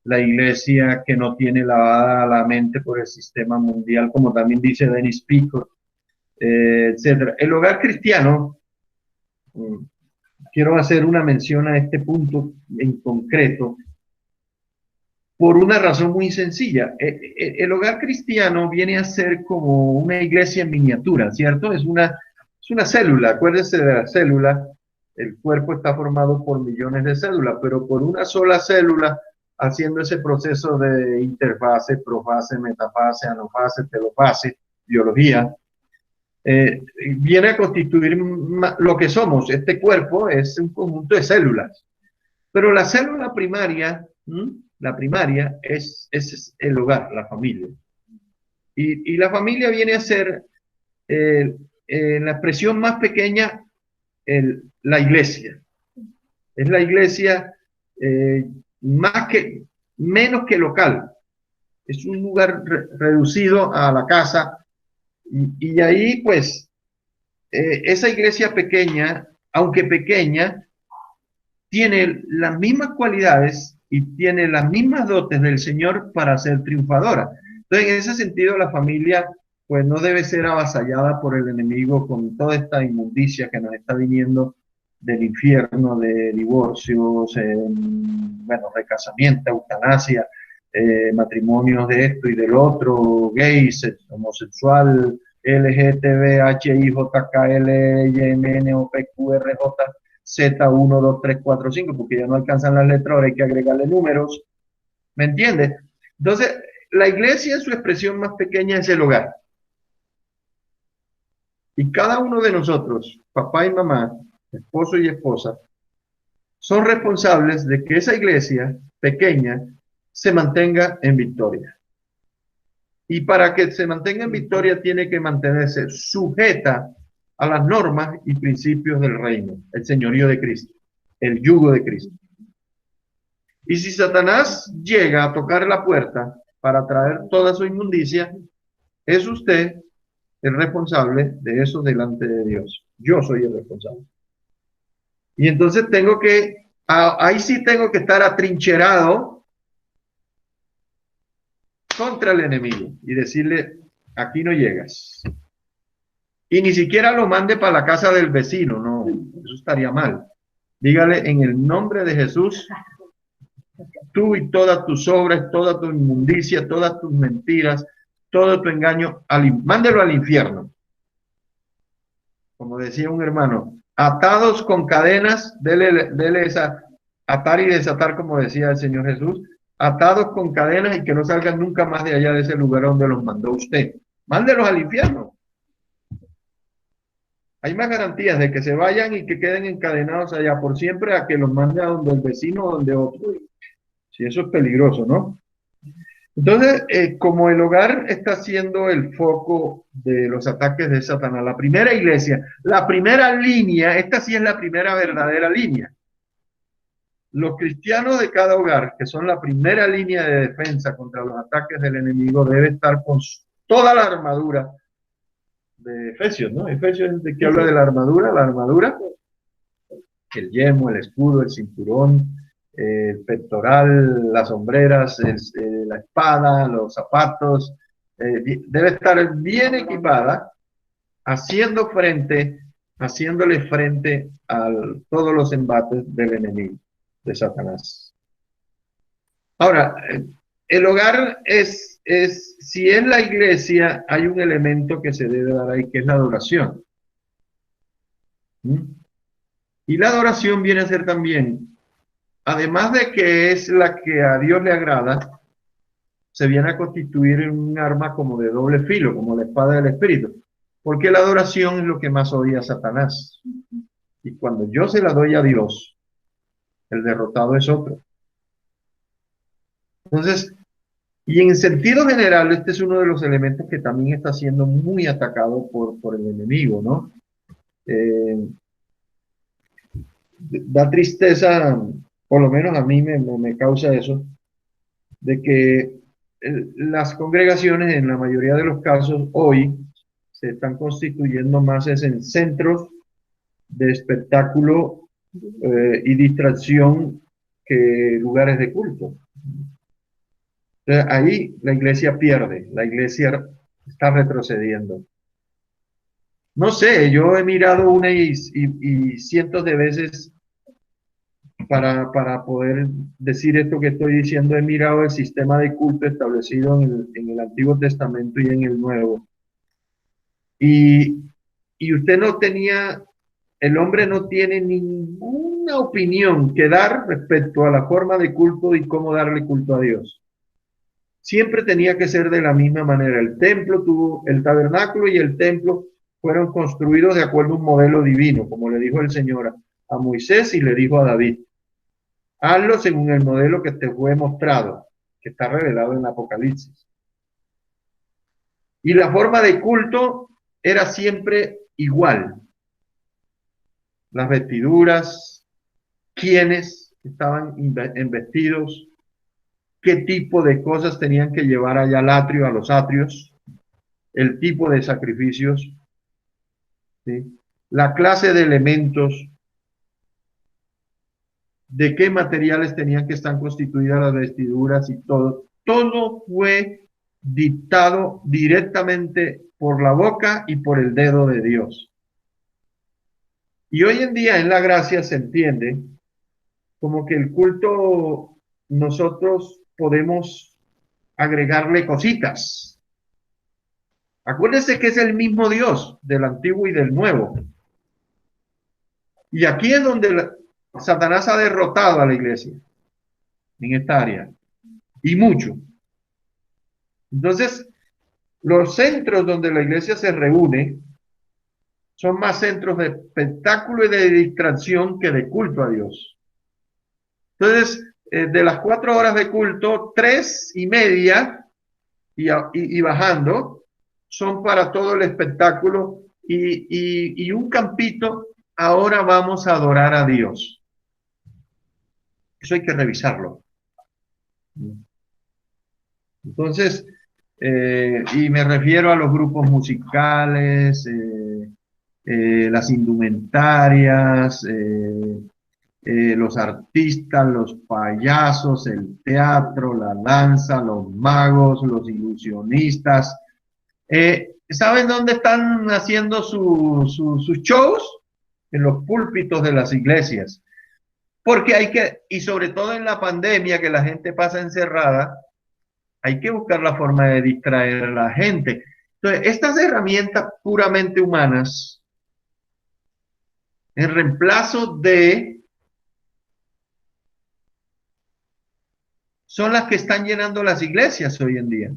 la iglesia que no tiene lavada la mente por el sistema mundial, como también dice Dennis Peacock. etcétera. El hogar cristiano, mm, quiero hacer una mención a este punto en concreto, por una razón muy sencilla. El hogar cristiano viene a ser como una iglesia en miniatura, ¿cierto? Es una célula, acuérdense de la célula. El cuerpo está formado por millones de células, pero por una sola célula, haciendo ese proceso de interfase, profase, metafase, anafase, telofase, biología, viene a constituir lo que somos. Este cuerpo es un conjunto de células. Pero la célula primaria, la primaria es el hogar, la familia. Y la familia viene a ser la expresión más pequeña, la iglesia. Es la iglesia menos que local. Es un lugar reducido a la casa. Y ahí, pues, esa iglesia pequeña, aunque pequeña, tiene las mismas cualidades y tiene las mismas dotes del Señor para ser triunfadora. Entonces, en ese sentido, la familia pues no debe ser avasallada por el enemigo con toda esta inmundicia que nos está viniendo del infierno, de divorcios, bueno, recasamiento, eutanasia, matrimonios de esto y del otro, gays, homosexual, LGTB, HIJKL, YMN, OPQRJ, Z1, 2, 3, 4, 5, porque ya no alcanzan las letras, ahora hay que agregarle números. ¿Me entiendes? Entonces, la iglesia en su expresión más pequeña es el hogar. Y cada uno de nosotros, papá y mamá, esposo y esposa, son responsables de que esa iglesia pequeña se mantenga en victoria. Y para que se mantenga en victoria tiene que mantenerse sujeta a las normas y principios del reino, el señorío de Cristo, el yugo de Cristo. Y si Satanás llega a tocar la puerta para traer toda su inmundicia, es usted el responsable de eso delante de Dios. Yo soy el responsable. Y entonces ahí sí tengo que estar atrincherado contra el enemigo y decirle, aquí no llegas. Y ni siquiera lo mande para la casa del vecino, no, eso estaría mal. Dígale, en el nombre de Jesús, tú y todas tus obras, toda tu inmundicia, todas tus mentiras, todo tu engaño, mándelo al infierno. Como decía un hermano, atados con cadenas, dele esa atar y desatar, como decía el Señor Jesús, atados con cadenas y que no salgan nunca más de allá de ese lugar donde los mandó usted. Mándelos al infierno. Hay más garantías de que se vayan y que queden encadenados allá por siempre a que los mande a donde el vecino o donde otro. Si eso es peligroso, ¿no? Entonces, como el hogar está siendo el foco de los ataques de Satanás, la primera iglesia, la primera línea, esta sí es la primera verdadera línea. Los cristianos de cada hogar, que son la primera línea de defensa contra los ataques del enemigo, deben estar con toda la armadura de Efesios, ¿no? Efesios es de que habla de la armadura, el yelmo, el escudo, el cinturón, el pectoral, las sombreras, la espada, los zapatos, debe estar bien equipada, haciéndole frente a todos los embates del enemigo, de Satanás. Ahora, el hogar si es la iglesia, hay un elemento que se debe dar ahí, que es la adoración. Y la adoración viene a ser también, además de que es la que a Dios le agrada, se viene a constituir en un arma como de doble filo, como la espada del Espíritu. Porque la adoración es lo que más odia a Satanás. Y cuando yo se la doy a Dios, el derrotado es otro. Entonces, y en sentido general, este es uno de los elementos que también está siendo muy atacado por el enemigo, ¿no? Da tristeza, por lo menos a mí me causa eso, de que las congregaciones en la mayoría de los casos hoy se están constituyendo más en centros de espectáculo y distracción que lugares de culto. Entonces, ahí la iglesia pierde, la iglesia está retrocediendo. No sé, yo he mirado una y cientos de veces para poder decir esto que estoy diciendo, he mirado el sistema de culto establecido en el Antiguo Testamento y en el Nuevo. Y, y usted no tenía, el hombre no tiene ninguna opinión que dar respecto a la forma de culto y cómo darle culto a Dios. Siempre tenía que ser de la misma manera. El tabernáculo y el templo fueron construidos de acuerdo a un modelo divino, como le dijo el Señor a Moisés y le dijo a David. Hazlo según el modelo que te fue mostrado, que está revelado en el Apocalipsis. Y la forma de culto era siempre igual. Las vestiduras, quiénes estaban vestidos, qué tipo de cosas tenían que llevar allá al atrio, a los atrios, el tipo de sacrificios, ¿sí? La clase de elementos, de qué materiales tenían que estar constituidas las vestiduras y todo. Todo fue dictado directamente por la boca y por el dedo de Dios. Y hoy en día en la gracia se entiende como que el culto nosotros podemos agregarle cositas. Acuérdense que es el mismo Dios del antiguo y del nuevo. Y aquí es donde Satanás ha derrotado a la iglesia, en esta área, y mucho. Entonces, los centros donde la iglesia se reúne son más centros de espectáculo y de distracción que de culto a Dios. Entonces, de las 4 horas de culto, 3:30 y bajando son para todo el espectáculo y un campito, ahora vamos a adorar a Dios. Eso hay que revisarlo. Entonces, y me refiero a los grupos musicales, las indumentarias, los artistas, los payasos, el teatro, la danza, los magos, los ilusionistas. ¿Saben dónde están haciendo sus shows? En los púlpitos de las iglesias. Porque hay que, y sobre todo en la pandemia que la gente pasa encerrada, hay que buscar la forma de distraer a la gente. Entonces, estas herramientas puramente humanas, en reemplazo de, son las que están llenando las iglesias hoy en día.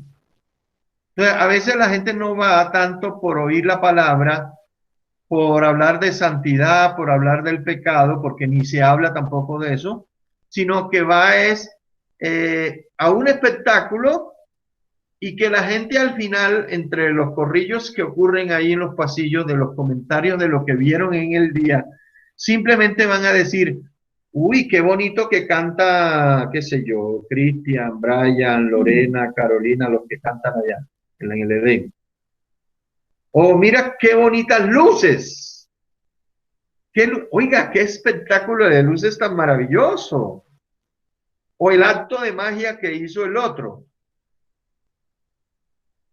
Entonces, a veces la gente no va tanto por oír la palabra, por hablar de santidad, por hablar del pecado, porque ni se habla tampoco de eso, sino que va a un espectáculo y que la gente al final, entre los corrillos que ocurren ahí en los pasillos, de los comentarios de lo que vieron en el día, simplemente van a decir, uy, qué bonito que canta, qué sé yo, Cristian, Brian, Lorena, Carolina, los que cantan allá en el Edén. O mira qué bonitas luces. Oiga, qué espectáculo de luces tan maravilloso. O el acto de magia que hizo el otro.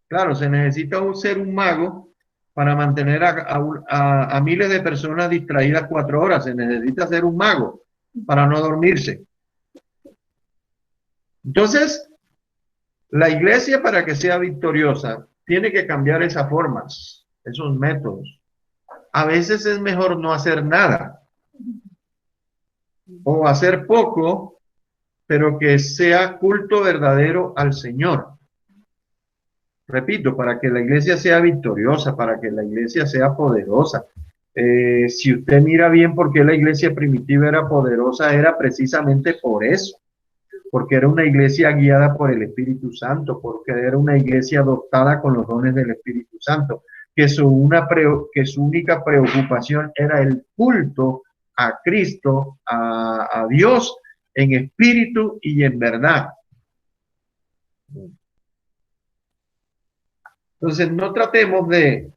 Claro, se necesita ser un mago para mantener a miles de personas distraídas 4 horas. Se necesita ser un mago para no dormirse. Entonces, la iglesia, para que sea victoriosa, tiene que cambiar esas formas, esos métodos. A veces es mejor no hacer nada o hacer poco, pero que sea culto verdadero al Señor. Repito, para que la iglesia sea victoriosa, para que la iglesia sea poderosa. Si usted mira bien por qué la iglesia primitiva era poderosa, era precisamente por eso, porque era una iglesia guiada por el Espíritu Santo, porque era una iglesia dotada con los dones del Espíritu Santo, que su única preocupación era el culto a Cristo, a Dios, en espíritu y en verdad. Entonces, no tratemos de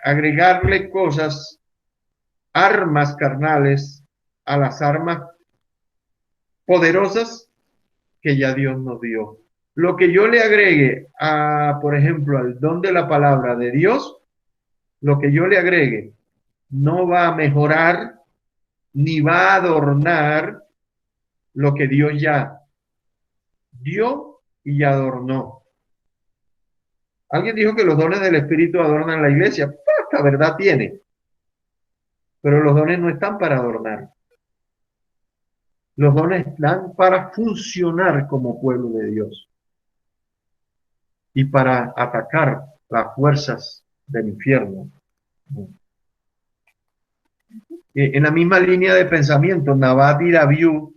agregarle cosas, armas carnales, a las armas poderosas que ya Dios nos dio. lo que yo le agregue a, por ejemplo, al don de la palabra de Dios, lo que yo le agregue no va a mejorar ni va a adornar lo que Dios ya dio y adornó. Alguien dijo que los dones del Espíritu adornan la iglesia. Esta verdad tiene. Pero los dones no están para adornar. Los dones están para funcionar como pueblo de Dios y para atacar las fuerzas del infierno. En la misma línea de pensamiento, Nabad y Abiú,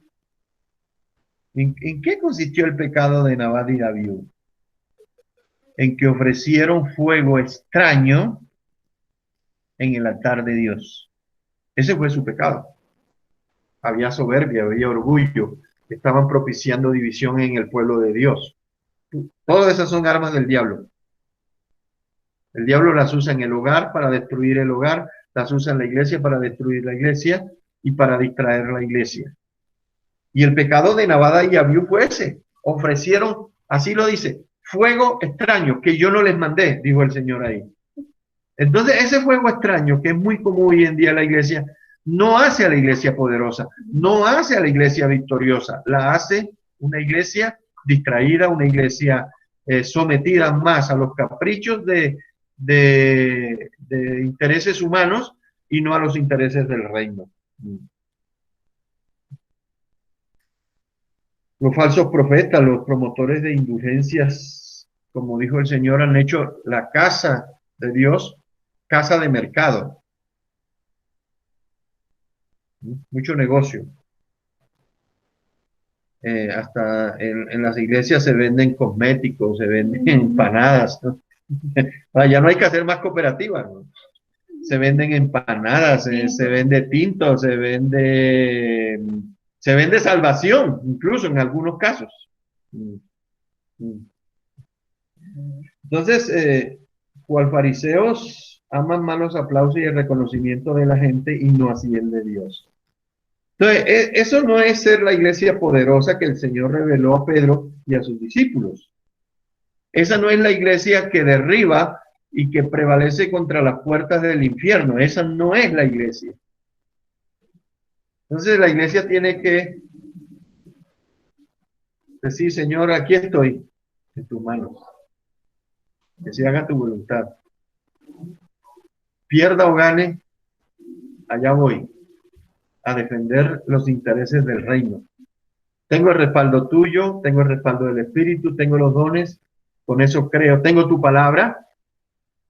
¿en qué consistió el pecado de Nabad y Abiú? En que ofrecieron fuego extraño en el altar de Dios. Ese fue su pecado. Había soberbia, había orgullo, estaban propiciando división en el pueblo de Dios. Todas esas son armas del diablo. El diablo las usa en el hogar para destruir el hogar, las usa en la iglesia para destruir la iglesia y para distraer la iglesia. Y el pecado de Nabad y Abiú fue ese. Ofrecieron, así lo dice, fuego extraño que yo no les mandé, dijo el Señor ahí. Entonces ese fuego extraño que es muy común hoy en día en la iglesia, no hace a la iglesia poderosa, no hace a la iglesia victoriosa, la hace una iglesia distraída, una iglesia sometida más a los caprichos de intereses humanos y no a los intereses del reino. Los falsos profetas, los promotores de indulgencias, como dijo el Señor, han hecho la casa de Dios casa de mercado. Mucho negocio. Hasta en las iglesias se venden cosméticos, se venden empanadas, ¿no? Ya no hay que hacer más cooperativas, ¿no? Se venden empanadas, se vende tinto, se vende salvación, incluso en algunos casos. Entonces, cual fariseos aman más los aplausos y el reconocimiento de la gente y no así el de Dios. Entonces, eso no es ser la iglesia poderosa que el Señor reveló a Pedro y a sus discípulos. Esa no es la iglesia que derriba y que prevalece contra las puertas del infierno. Esa no es la iglesia. Entonces la iglesia tiene que decir, Señor, aquí estoy en tus manos. Que se haga tu voluntad. Pierda o gane, allá voy a defender los intereses del reino. Tengo el respaldo tuyo, tengo el respaldo del Espíritu, tengo los dones, con eso creo, tengo tu palabra,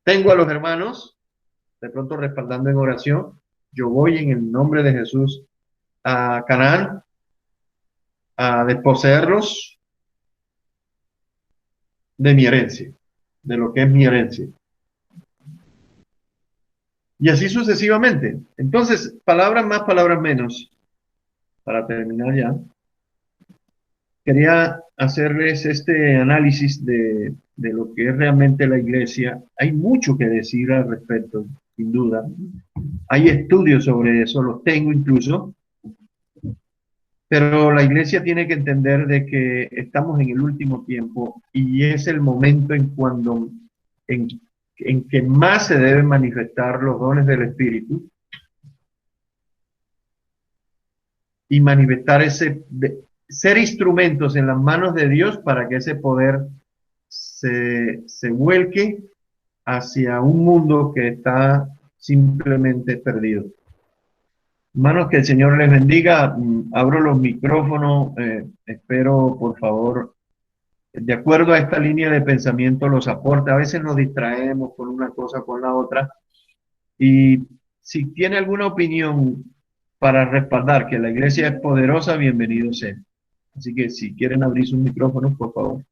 tengo a los hermanos, de pronto respaldando en oración. Yo voy en el nombre de Jesús a Canaán, a desposeerlos de mi herencia, de lo que es mi herencia. Y así sucesivamente. Entonces, palabras más, palabras menos. Para terminar ya, quería hacerles este análisis de lo que es realmente la iglesia. Hay mucho que decir al respecto, sin duda. Hay estudios sobre eso, los tengo incluso. Pero la iglesia tiene que entender de que estamos en el último tiempo y es el momento en que más se deben manifestar los dones del Espíritu y manifestar ser instrumentos en las manos de Dios para que ese poder se vuelque hacia un mundo que está simplemente perdido. Hermanos, que el Señor les bendiga. Abro los micrófonos. Espero, por favor, de acuerdo a esta línea de pensamiento, los aporte. A veces nos distraemos con una cosa o con la otra. Y si tiene alguna opinión para respaldar que la iglesia es poderosa, bienvenido sea. Así que si quieren abrir sus micrófonos, por favor.